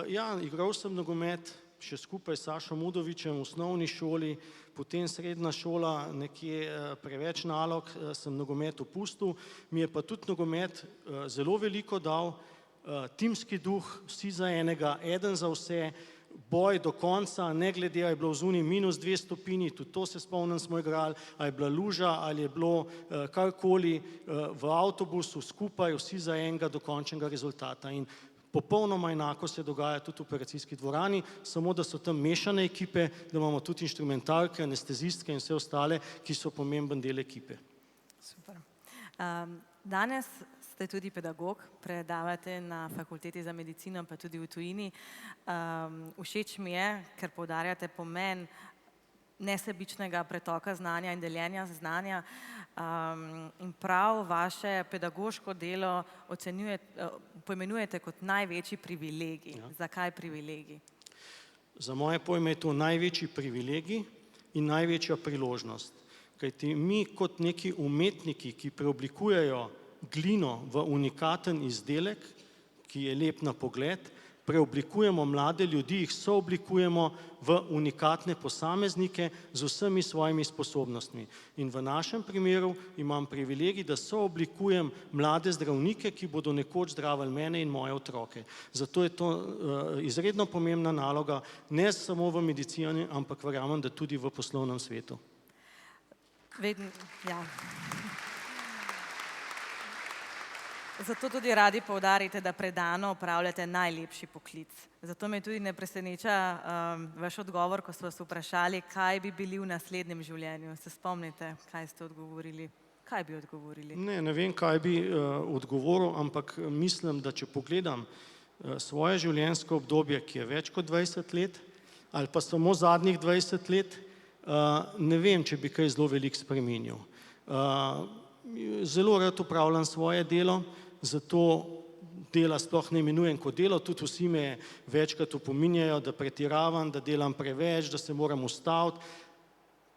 Ja, igral sem nogomet še skupaj s Sašom Udovičem v osnovni šoli, potem srednja šola, nekje preveč nalog, sem nogomet opustil. Mi je pa tudi nogomet zelo veliko dal. timski duh, vsi za enega, eden za vse, boj do konca, ne glede, a je bilo v zuniji -2 stopinji, tudi to se spomnim, smo igrali, a je bila luža, ali je bilo karkoli, v avtobusu skupaj, vsi za enega do končnega rezultata. In popolnoma enako se dogaja tudi v operacijski dvorani, samo da so tam mešane ekipe, da imamo tudi inštrumentalke, anestezistke in vse ostale, ki so pomemben del ekipe. Super. Danes ste tudi pedagog, predavate na Fakulteti za medicino, pa tudi v tujini. Všeč mi je, ker poudarjate pomen nesebičnega pretoka znanja in deljenja znanja. In prav vaše pedagoško delo poimenujete kot največji privilegij. Zakaj privilegij? Za moje pojme je to največji privilegij in največja priložnost. Kajti mi kot neki umetniki, ki preoblikujejo glino v unikaten izdelek, ki je lep na pogled, preoblikujemo mlade ljudi, jih sooblikujemo v unikatne posameznike z vsemi svojimi sposobnostmi. In v našem primeru imam privilegij, da sooblikujem mlade zdravnike, ki bodo nekoč zdravili mene in moje otroke. Zato je to izredno pomembna naloga, ne samo v medicini, ampak verjamem, da tudi v poslovnem svetu. Zato tudi radi poudarite, da predano opravljate najlepši poklic. Zato me tudi ne preseneča vaš odgovor, ko so vas vprašali, kaj bi bili v naslednjem življenju. Se spomnite, kaj ste odgovorili? Kaj bi odgovorili? Ne vem, kaj bi odgovoril, ampak mislim, da če pogledam svoje življenjsko obdobje, ki je več kot 20 let, ali pa samo zadnjih 20 let, ne vem, če bi kaj zelo veliko spremenil. Zelo rad upravljam svoje delo, zato dela sploh ne imenujem kot delo, tudi vsi me večkrat opominjajo, da pretiravam, da delam preveč, da se moram ustaviti.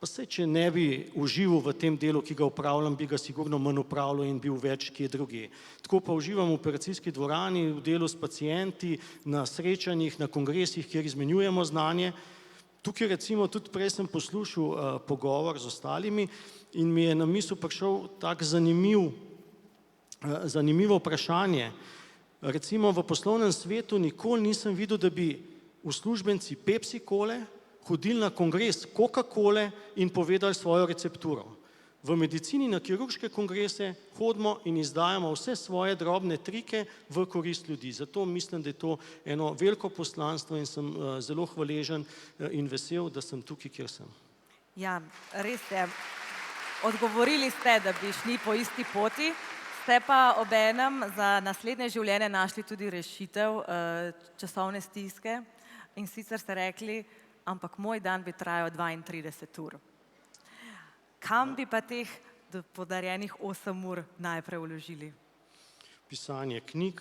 Pa saj, če ne bi užival v tem delu, ki ga upravljam, bi ga sigurno manj upravljal in bil več kje drugje. Tako pa uživam v operacijski dvorani, v delu s pacienti, na srečanjih, na kongresih, kjer izmenjujemo znanje. Tukaj recimo tudi prej sem poslušal pogovor z ostalimi in mi je na misel prišel tak zanimivo vprašanje. Recimo v poslovnem svetu nikoli nisem videl, da bi uslužbenci Pepsi Cole hodili na kongres Coca-Cole in povedali svojo recepturo. V medicini na kirurške kongrese hodimo in izdajamo vse svoje drobne trike v korist ljudi. Zato mislim, da je to eno veliko poslanstvo in sem zelo hvaležen in vesel, da sem tukaj, kjer sem. Ja, res je. Odgovorili ste, da bi šli po isti poti, ste pa obenem za naslednje življenje našli tudi rešitev časovne stiske in sicer ste rekli, ampak moj dan bi trajal 32 ur. Kam bi pa teh podarjenih 8 ur najprej vložili? Pisanje knjig,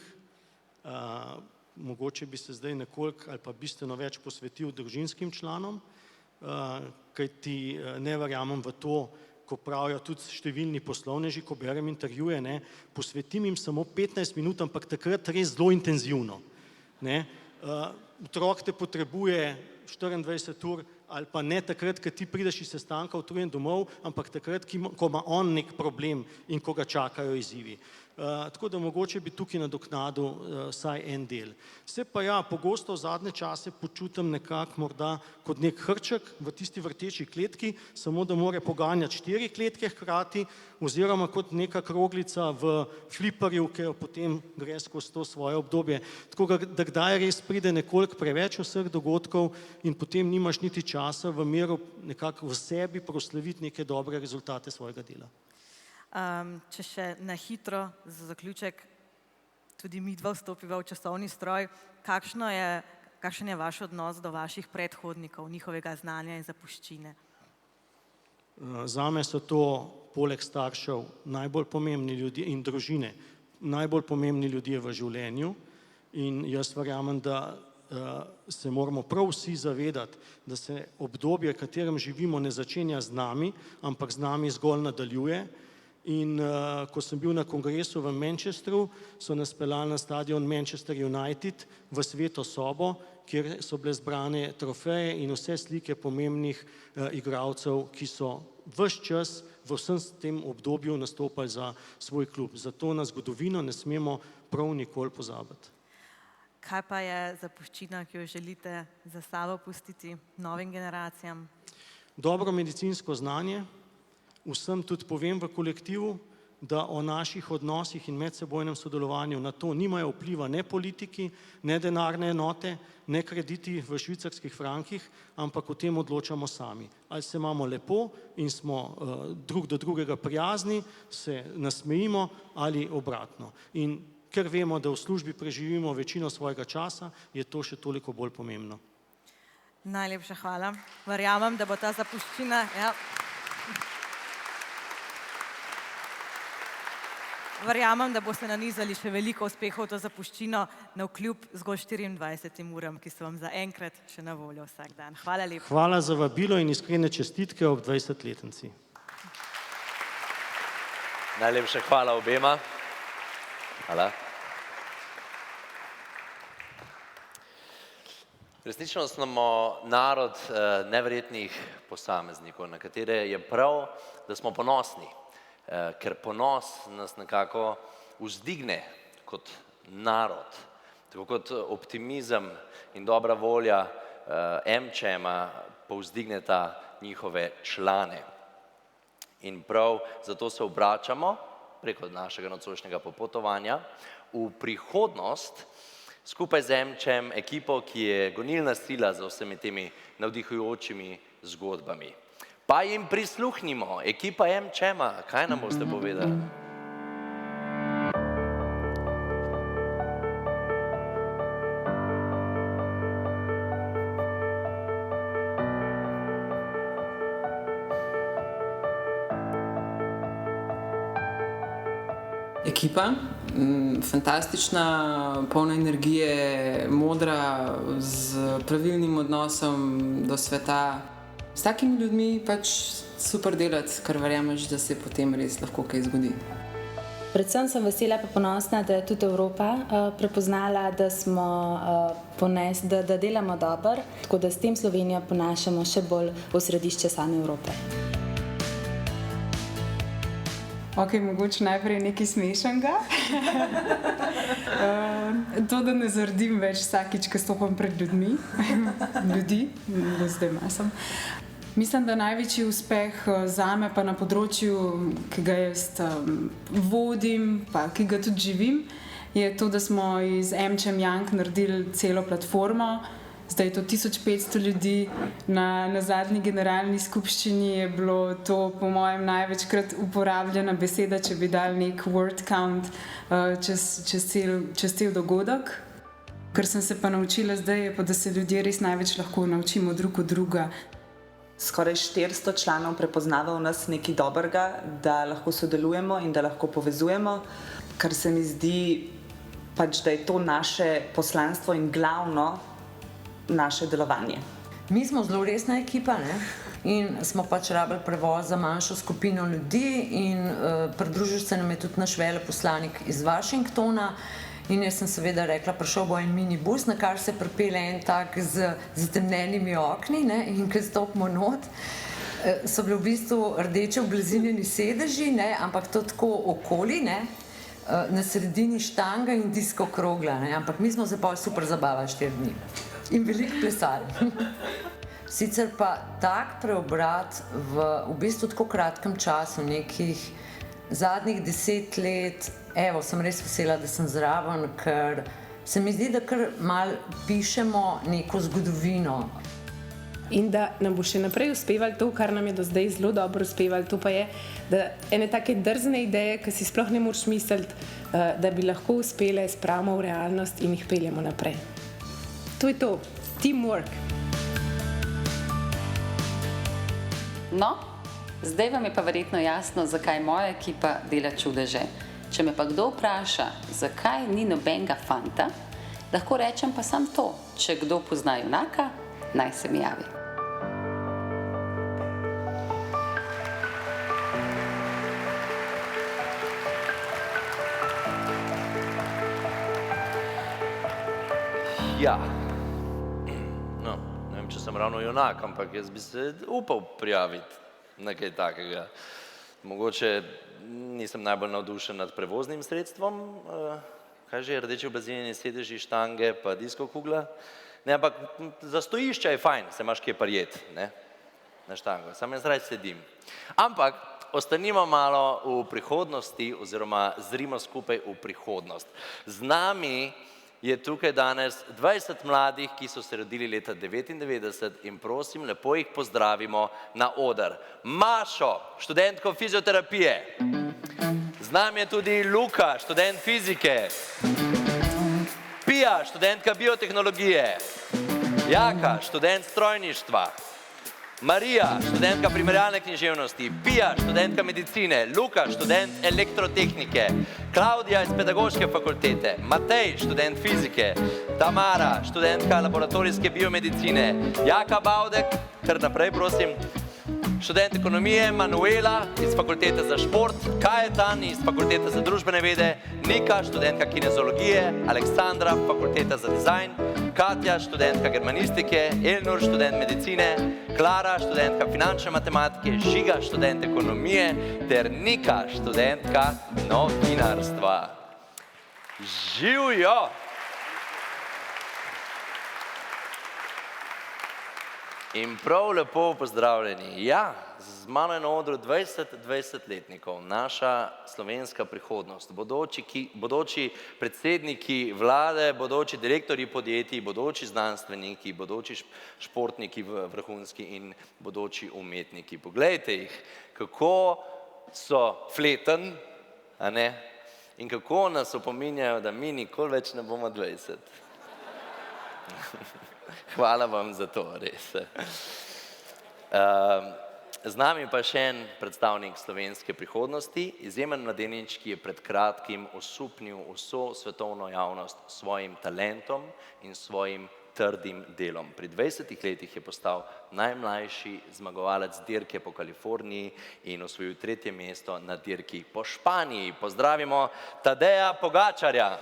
mogoče bi se zdaj nekoliko ali pa bistveno več posvetil družinskim članom, kajti ne verjamem v to, ko pravijo tudi številni poslovneži, ko berem intervjuje, posvetim jim samo 15 minut, ampak takrat res zelo intenzivno. Otrok te potrebuje 24 ur ali pa ne takrat, ko ti prideš iz sestanka utrujen domov, ampak takrat, ko ima on nek problem in ko ga čakajo izzivi. Tako da mogoče bi tukaj nadoknadil vsaj en del. Se pa ja, pogosto v zadnje čase počutim nekako morda kot nek hrček v tisti vrteči kletki, samo da mora poganjati 4 kletke hkrati, oziroma kot neka kroglica v fliperju, ki jo potem gre skozi to svoje obdobje. Tako da kdaj res pride nekoliko preveč vseh dogodkov in potem nimaš niti časa v miru nekako v sebi proslaviti neke dobre rezultate svojega dela. Če še na hitro za zaključek, tudi mi dva vstopiva v časovni stroj, kakšen je vaš odnos do vaših predhodnikov, njihovega znanja in zapuščine? Zame so to poleg staršev najbolj pomembni ljudje in družine, najbolj pomembni ljudje v življenju in jaz verjamem, da se moramo prav vsi zavedati, da se obdobje, v katerem živimo, ne začenja z nami, ampak z nami zgolj nadaljuje. In ko sem bil na kongresu v Manchesteru, so nas peljali na stadion Manchester United v sveto sobo, kjer so bile zbrane trofeje in vse slike pomembnih igralcev, ki so ves čas v vsem tem obdobju nastopali za svoj klub. Zato na zgodovino ne smemo prav nikoli pozabiti. Kaj pa je zapuščina, ki jo želite za sabo pustiti novim generacijam? Dobro medicinsko znanje. Vsem tudi povem v kolektivu, da o naših odnosih in medsebojnem sodelovanju na to nimajo vpliva ne politiki, ne denarne enote, ne krediti v švicarskih frankih, ampak o tem odločamo sami. Ali se imamo lepo in smo drug do drugega prijazni, se nasmejimo ali obratno. In ker vemo, da v službi preživimo večino svojega časa, je to še toliko bolj pomembno. Najlepša hvala. Verjamem, da bo ta zapuščina... Verjamem, da boste nanizali še veliko uspehov to zapuščino navkljub zgolj 24 uram, ki so vam zaenkrat še na voljo vsak dan. Hvala lepa. Hvala za vabilo in iskrene čestitke ob 20-letnici. Najlepša hvala obema. Hvala. Resnično smo narod neverjetnih posameznikov, na katere je prav, da smo ponosni. Ker ponos nas nekako vzdigne kot narod, tako kot optimizem in dobra volja MČM-a povzdigneta njihove člane. In prav zato se obračamo preko našega nocojšnjega popotovanja v prihodnost skupaj z MČM ekipo, ki je gonilna sila za vsemi temi navdihujočimi zgodbami. Pa jim prisluhnimo, ekipa MČM-a, kaj nam boste povedali? Ekipa, fantastična, polna energije, modra, z pravilnim odnosom do sveta. S takimi ljudmi pač super delati, ker verjameš, da se potem res lahko kaj zgodi. Predvsem sem vesela pa ponosna, da je tudi Evropa prepoznala, da da delamo dobro, tako da s tem Slovenijo ponašamo še bolj v središče same Evrope. Ok, mogoče najprej nekaj smešnega. To, da ne zardim več vsakič, ko stopam pred ljudi, do zdaj masam. Mislim, da največji uspeh zame pa na področju, ki ga jaz vodim, pa ki ga tudi živim, je to, da smo iz MČM Young naredili celo platformo. Zdaj je to 1500 ljudi. Na zadnji generalni skupščini je bilo to po mojem največkrat uporabljena beseda, če bi dali nek word count čez cel dogodek. Kar sem se pa naučila zdaj, je pa, da se ljudje res največ lahko naučimo drug od druga. Skoraj 400 članov prepoznava v nas nekaj dobrega, da lahko sodelujemo in da lahko povezujemo, kar se mi zdi, pač, da je to naše poslanstvo in glavno naše delovanje. Mi smo zelo resna ekipa, ne? In smo pač rabili prevoz za manjšo skupino ljudi in pridružil se nam je tudi naš veleposlanik iz Washingtona. In jaz sem seveda rekla, prišel bo en minibus, na kar se pripelje en tak z zatemnjenimi okni, ne? In ko stopimo not, so bili v bistvu rdeče oblazinjeni sedeži, ne? Ampak to tako okoli, ne? Na sredini štanga in disko krogla, ne? Ampak mi smo se pa super zabavali 4 dni in veliko plesali. Sicer pa tak preobrat v bistvu tako kratkem času, nekih zadnjih 10 let, evo, sem res vesela, da sem zraven, ker se mi zdi, da kar malo pišemo neko zgodovino. In da nam bo še naprej uspevalo to, kar nam je do zdaj zelo dobro uspevalo, to pa je, da ene take drzne ideje, ki si sploh ne moreš misliti, da bi lahko uspele, spravimo v realnost in jih peljemo naprej. To je to, teamwork. No, zdaj vam je pa verjetno jasno, zakaj moja ekipa dela čudeže. Če me pa kdo vpraša, zakaj ni nobenega fanta, lahko rečem pa samo to, če kdo pozna junaka, naj se mi javi. Ja, no, ne vem, če sem ravno junak, ampak jaz bi se upal prijaviti na kaj takega. Mogoče nisem najbolj navdušen nad prevoznim sredstvom, kaj že, rdeči oblazinjeni sedeži, štange pa disko kugla. Ne, ampak za stojišča je fajn, se imaš kje prijet, ne, na štango, sam jaz rad sedim. Ampak ostanimo malo v prihodnosti oziroma zrimo skupaj v prihodnost. Z nami je tukaj danes 20 mladih, ki so se rodili leta 1999 in prosim, lepo jih pozdravimo na oder. Mašo, študentko fizioterapije. Z nami je tudi Luka, študent fizike. Pija, študentka biotehnologije. Jaka, študent strojništva. Marija, študentka primerjalne književnosti. Pija, študentka medicine. Luka, študent elektrotehnike. Klaudija iz pedagoške fakultete. Matej, študent fizike. Tamara, študentka laboratorijske biomedicine. Jaka Baudek, kar naprej prosim. Študent ekonomije, Manuela iz fakultete za šport, Kajetan iz fakultete za družbene vede, Nika, študentka kinezologije, Aleksandra, fakulteta za dizajn, Katja, študentka germanistike, Elnur, študent medicine, Klara, študentka finančne matematike, Žiga, študent ekonomije ter Nika, študentka novinarstva. Živjo! In prav lepo pozdravljeni. Ja, z mano je na odru 20-letnikov, naša slovenska prihodnost, bodoči predsedniki vlade, bodoči direktorji podjetij, bodoči znanstveniki, bodoči športniki vrhunski in bodoči umetniki. Poglejte jih, kako so fleten, a ne, in kako nas opominjajo, da mi nikoli več ne bomo 20. Hvala vam za to, res. Z nami pa še en predstavnik slovenske prihodnosti, izjemen mladenič, ki je pred kratkim osupnil vso svetovno javnost s svojim talentom in svojim trdim delom. Pri 20 letih je postal najmlajši zmagovalec dirke po Kaliforniji in osvojil 3. mesto na dirki po Španiji. Pozdravimo Tadeja Pogačarja.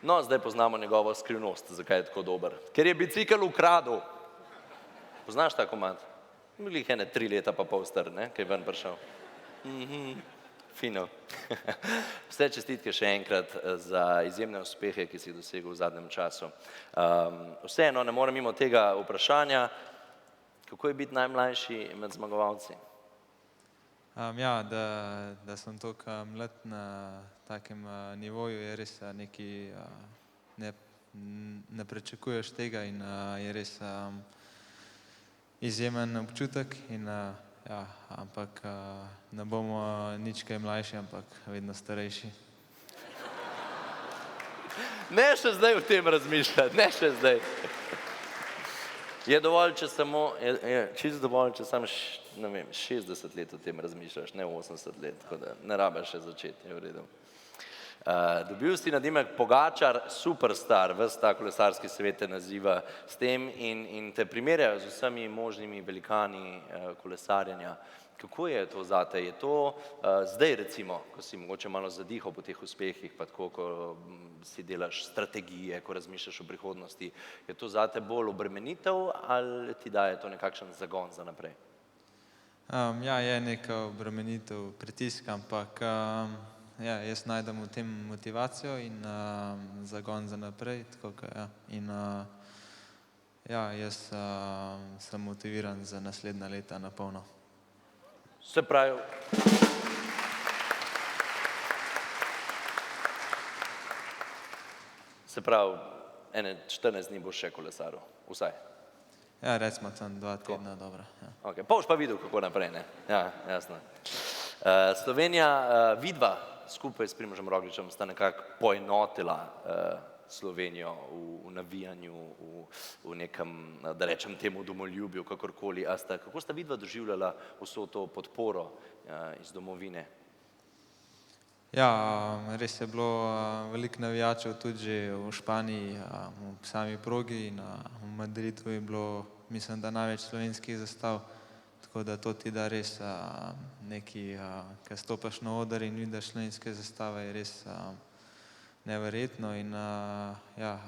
No, zdaj poznamo njegovo skrivnost, zakaj je tako dober. Ker je bicikel ukradel. Poznaš ta komad? Glih ene 3 leta pa pol star, ne, kaj je ven prišel. Fino. Vse čestitke še enkrat za izjemne uspehe, ki si jih dosegel v zadnjem času. Vseeno ne morem mimo tega vprašanja, kako je biti najmlajši med zmagovalci? Ja, da sem toliko mlad na takem nivoju, je res nekaj, ne pričakuješ tega in je res izjemen občutek in ja, ampak ne bomo nič kaj mlajši, ampak vedno starejši. Ne še zdaj v tem razmišljati, ne še zdaj. Je dovolj, če samo, čisto dovolj, če samo, ne vem, 60 let o tem razmišljaš, ne 80 let, tako da ne rabiš še začeti, je v redu. Dobil si nadimek Pogačar, superstar, ves ta kolesarski svet te naziva s tem in te primerjajo z vsemi možnimi velikani kolesarjenja. Kako je to zate? Je to zdaj recimo, ko si mogoče malo zadihal po teh uspehih, pa tako, ko si delaš strategije, ko razmišljaš o prihodnosti, je to zate bolj obremenitev ali ti daje to nekakšen zagon za naprej? Ja, je neka obremenitev, pritisk, ampak ja, jaz najdem v tem motivacijo in zagon za naprej, tako ja, in ja, jaz sem motiviran za naslednja leta na polno. Se pravi, ene 14 dni boš še kolesaril, vsaj? Ja, recimo tam 2 tedna, dobro. Ok, pa boš pa videl, kako naprej, ne? Ja, jasno. Slovenija, vidva skupaj s Primožem Rogličem sta nekako poenotila Slovenijo v navijanju, v nekem, da rečem temu, domoljubju, kakorkoli. Kako sta vidva doživljala vso to podporo iz domovine? Ja, res je bilo veliko navijačev tudi že v Španiji, v sami progi in v Madridu je bilo, mislim, da največ slovenskih zastav, tako da to ti da res neki, ko stopaš na oder in vidiš slovenske zastave, je res neverjetno in ja,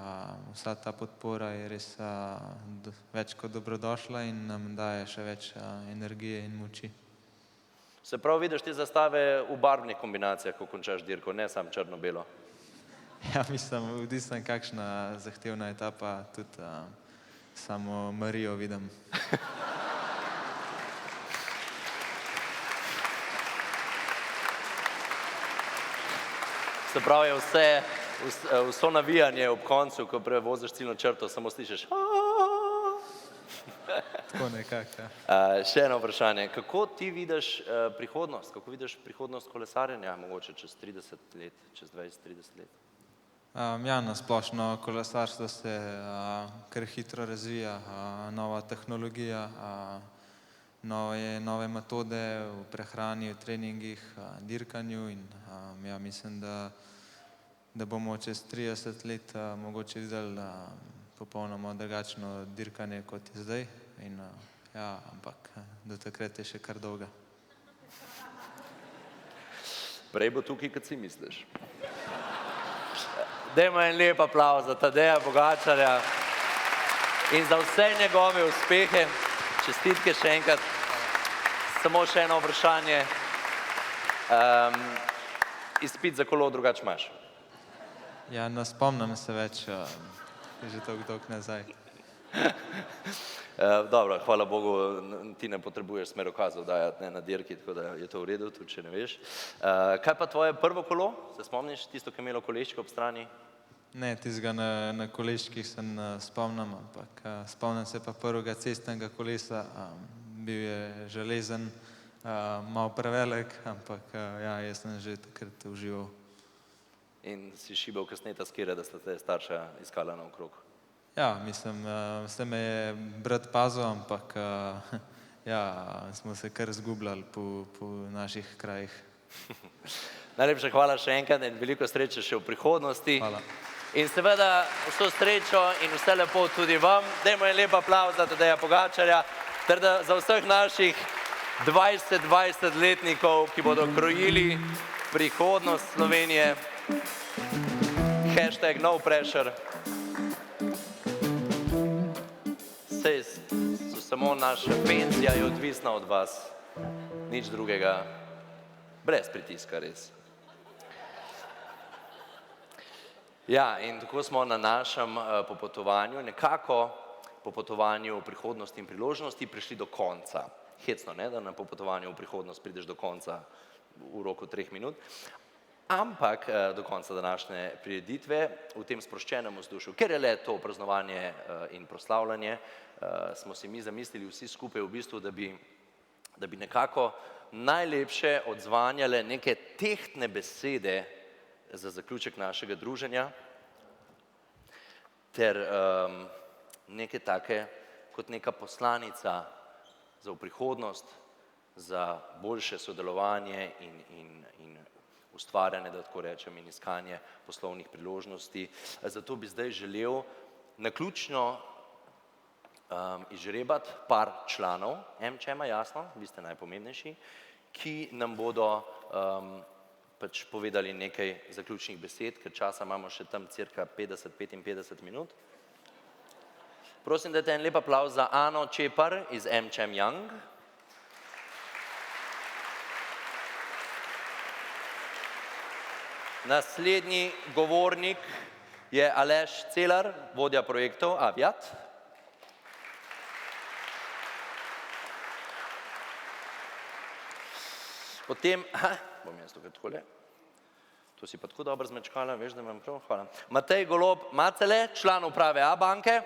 vsa ta podpora je res več kot dobrodošla in nam daje še več energije in moči. Se pravi, vidiš te zastave v barvnih kombinacijah, ko končaš dirko, ne samo črno-belo. Ja, mislim, odvisno kakšna zahtevna etapa, tudi samo Marijo vidim. Se pravi, vso navijanje ob koncu, ko prevoziš ciljno črto, samo slišiš. Tako nekako, ja. Še eno vprašanje. Kako ti vidiš prihodnost? Kako vidiš prihodnost kolesarjenja, mogoče čez 30 let, čez 20-30 let? Ja, na splošno kolesarstvo se kar hitro razvija, nova tehnologija, nove metode v prehrani, v treningih, dirkanju in ja, mislim, da bomo čez 30 let mogoče videli popolnoma drugačno dirkanje, kot je zdaj. In, ja, ampak do takrat je še kar dolga. Prej bo tukaj, kot si misliš. Dajmo en lep aplavz za Tadeja Pogačarja in za vse njegove uspehe. Čestitke še enkrat. Samo še eno vprašanje. Izpit za kolo drugače imaš? Ja, ne spomnim se več, je že dolgo nazaj. Dobro, hvala Bogu, ti ne potrebuješ smerokazov dajati na dirki, tako da je to v redu, tudi če ne veš. Kaj pa tvoje prvo kolo? Se spomniš tisto, ki je imelo koleščko ob strani? Ne, tistega na koleščkih se ne spomnim, ampak spomnim se pa prvega cestnega kolesa, bil je železen, malo prevelik, ampak ja, jaz sem že takrat užival. In si šibal kasneta skire, da sta te starša iskala naokrog? Ja, mislim, vse me je brat pazil, ampak ja, smo se kar zgubljali po naših krajih. Najlepša hvala še enkrat in veliko sreče še v prihodnosti. Hvala. In seveda vso srečo in vse lepo tudi vam. Dajmo en lep aplavz za Tadeja Pogačarja ter za vseh naših 20-letnikov, ki bodo krojili prihodnost Slovenije. Hashtag no pressure. Sej so samo naša penzija je odvisna od vas. Nič drugega. Brez pritiska, res. Ja, in tako smo na našem popotovanju, nekako popotovanju v prihodnosti in priložnosti prišli do konca. Hecno, ne, da na popotovanju v prihodnost prideš do konca v roku 3 minut. Ampak do konca današnje prireditve v tem sproščenem vzdušju, ker je le to praznovanje in proslavljanje, smo si mi zamislili vsi skupaj v bistvu, da bi nekako najlepše odzvanjale neke tehtne besede za zaključek našega druženja ter neke take kot neka poslanica za v prihodnost, za boljše sodelovanje in ustvarjanje, da tako rečem, in iskanje poslovnih priložnosti. Zato bi zdaj želel naključno izžrebati par članov MČM-a, jasno, vi ste najpomembnejši, ki nam bodo pač povedali nekaj zaključnih besed, ker časa imamo še tam cirka 50-55 minut. Prosim, dajte en lep aplavz za Ano Čepar iz MČM Young. Naslednji govornik je Aleš Celar, vodja projektov Aviat. Potem, bom jaz tukaj takole, to si pa tako dobro zmečkala, veš, da imam prav, hvala. Matej Golob Macele, član uprave Abanke.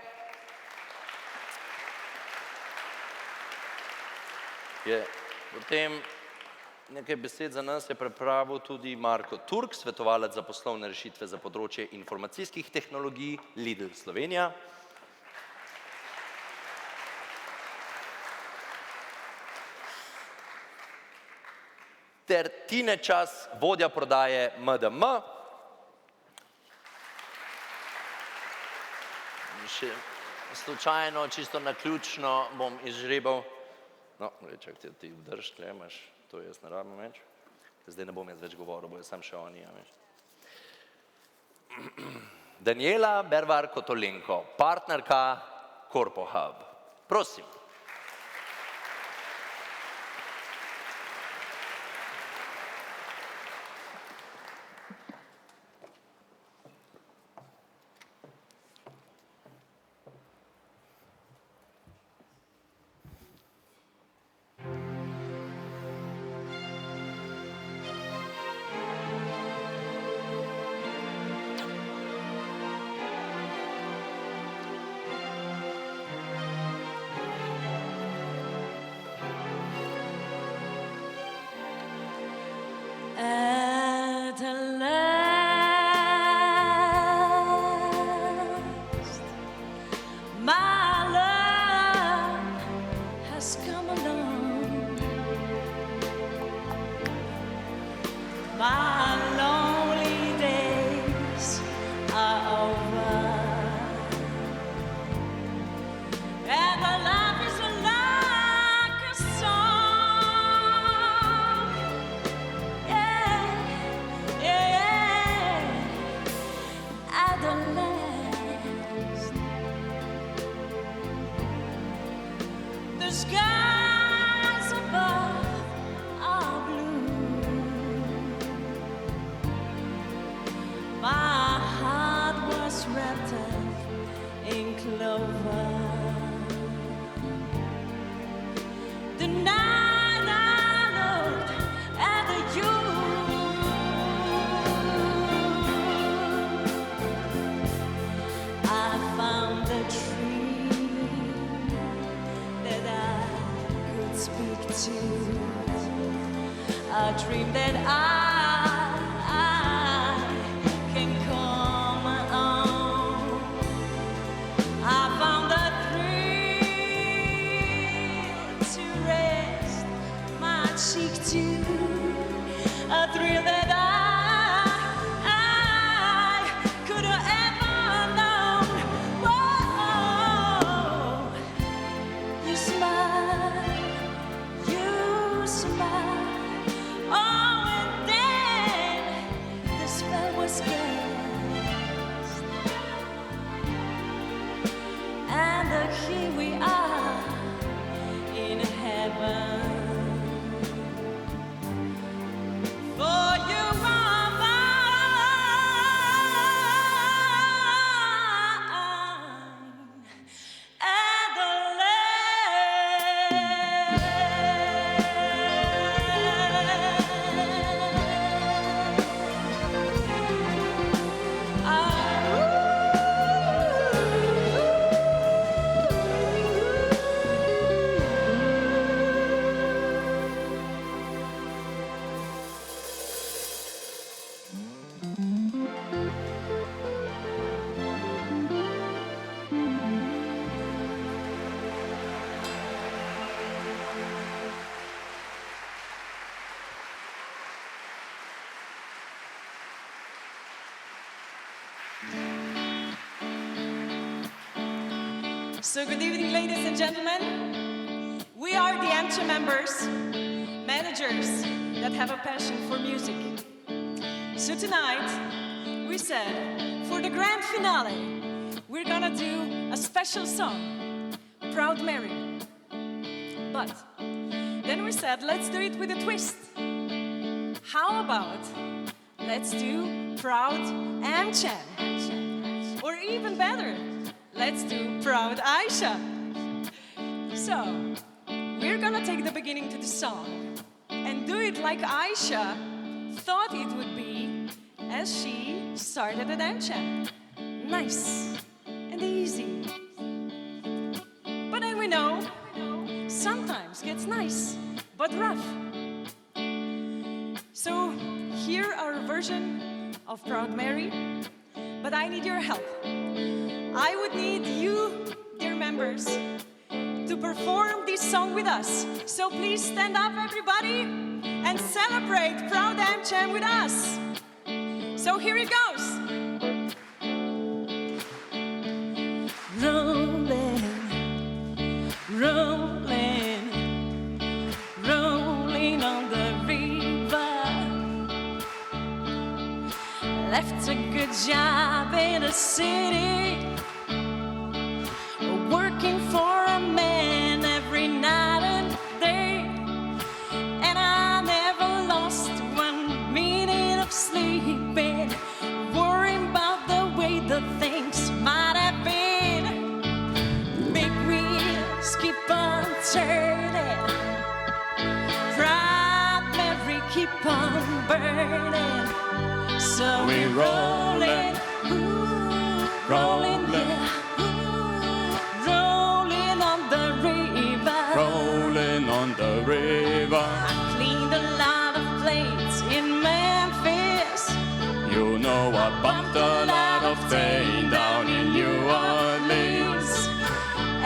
Potem nekaj besed za nas je pripravil tudi Marko Turk, svetovalec za poslovne rešitve za področje informacijskih tehnologij Lidl Slovenija. ter Tine Čas, vodja prodaje MDM. Še slučajno, čisto naključno bom izžrebal. No, čakaj, ti vdrž, tle imaš, to jaz ne rabim več. Zdaj ne bom jaz več govoril, bojo sam še oni. Daniela Bervar-Kotolenko, partnerka Corpo Hub. Prosim. At last, my love has come along. My lonely days are over, and my life is like a song. At the last, the skies above are blue. My heart was wrapped up in clover. The night I looked at you, I found the tree that I could speak to, a dream that I can come on. I found a thrill to rest my cheek to, a thrill that I could have ever known. Whoa, you smile, oh, and then the spell was cast, and here we are in heaven. For you are mine at the So good evening, ladies and gentlemen. We are the AMCHA members, managers that have a passion for music. So tonight, we said, for the grand finale, we're gonna do a special song, Proud Mary. But then we said, let's do it with a twist. How about, let's do Proud AMCHA? Or even better, let's do Proud Aisha. So, we're gonna take the beginning to the song and do it like Aisha thought it would be as she started at AMCHA. Nice and easy. But then we know, sometimes gets nice, but rough. So, here our version of Proud Mary, but I need your help. I would need you, dear members, to perform this song with us. So please stand up, everybody, and celebrate Proud AmCham with us. So here it goes. Rolling, rolling, rolling on the river. Left a good job in the city, working for a man every night and day, and I never lost 1 minute of sleeping, worrying about the way the things might have been. Big wheels keep on turning, Proud Mary keep on burning, so we're rolling, ooh, rolling, yeah. Rolling on the river. I cleaned a lot of plates in Memphis. You know I bumped a lot of things down in New Orleans.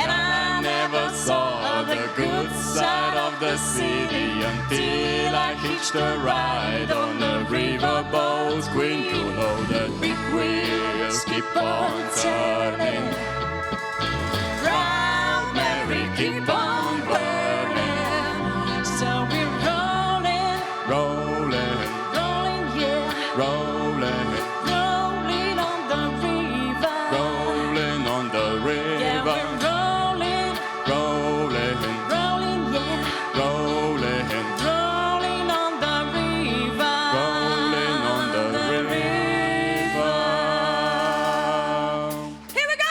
And I never saw the good side of the city until I hitched a ride on the riverboat queen. You know that big wheels keep on turning. Proud Mary keep on burning, so we're rolling, Rolling, rolling, yeah, rolling, rolling on the river. rolling on the Yeah, river. we're rolling, Rolling, rolling, yeah, rolling, rolling on the river. rolling on the river. Here we go!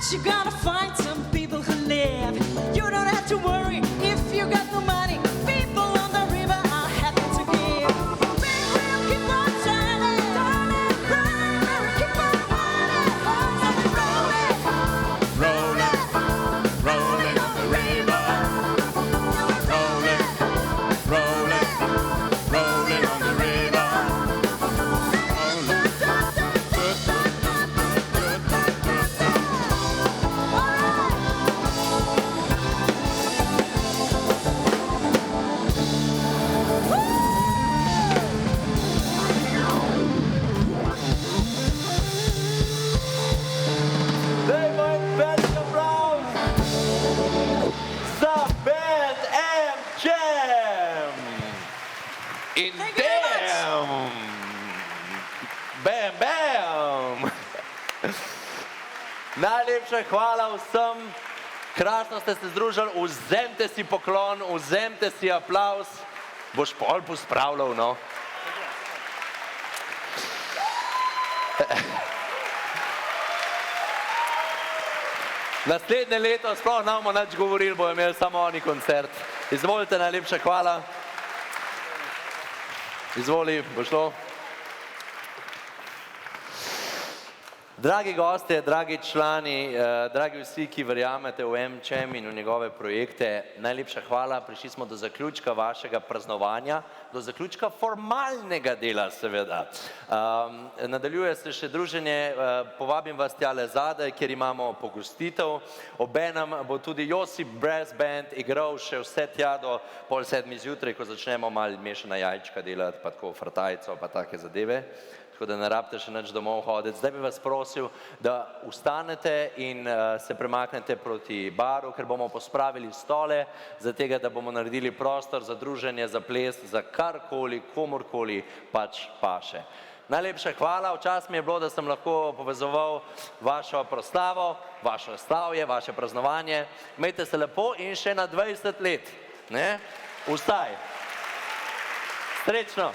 You're gonna find some people who live. You don't have to worry if you got no money. People on the river are happy to give. Big wheel keep on turning, turning, keep on rolling, Rolling, rolling on the river. Rolling, rolling, rolling on the river. Daj moj Belgian Brown za Band AmCham. In damn! Bam, bam! Najlepša hvala vsem, krasno ste se združili, vzemite si poklon, vzemite si aplavz, boš pol pospravljal, no. Naslednje leto sploh ne bomo nič govorili, bojo imeli samo oni koncert. Izvolite, najlepša hvala. Izvoli, bo šlo. Dragi gostje, dragi člani, dragi vsi, ki verjamete v MČEM in v njegove projekte, najlepša hvala. Prišli smo do zaključka vašega praznovanja, do zaključka formalnega dela seveda. Nadaljuje se še druženje, povabim vas tjale zadaj, kjer imamo pogostitev. Obenem bo tudi Josip Brass Band igral še vse tja do 6:30 zjutraj, ko začnemo malo mešana jajčka delati, pa tako fratajco, pa take zadeve. Tako da ne rabite še nič domov hoditi. Zdaj bi vas prosil, da ustanete in se premaknete proti baru, ker bomo pospravili stole, zato da bomo naredili prostor za druženje, za ples, za karkoli, komorkoli pač paše. Najlepša hvala, včasih mi je bilo, da sem lahko povezoval vašo proslavo, vaše slavje, vaše praznovanje. Imejte se lepo in še na 20 let. Vstaj. Srečno.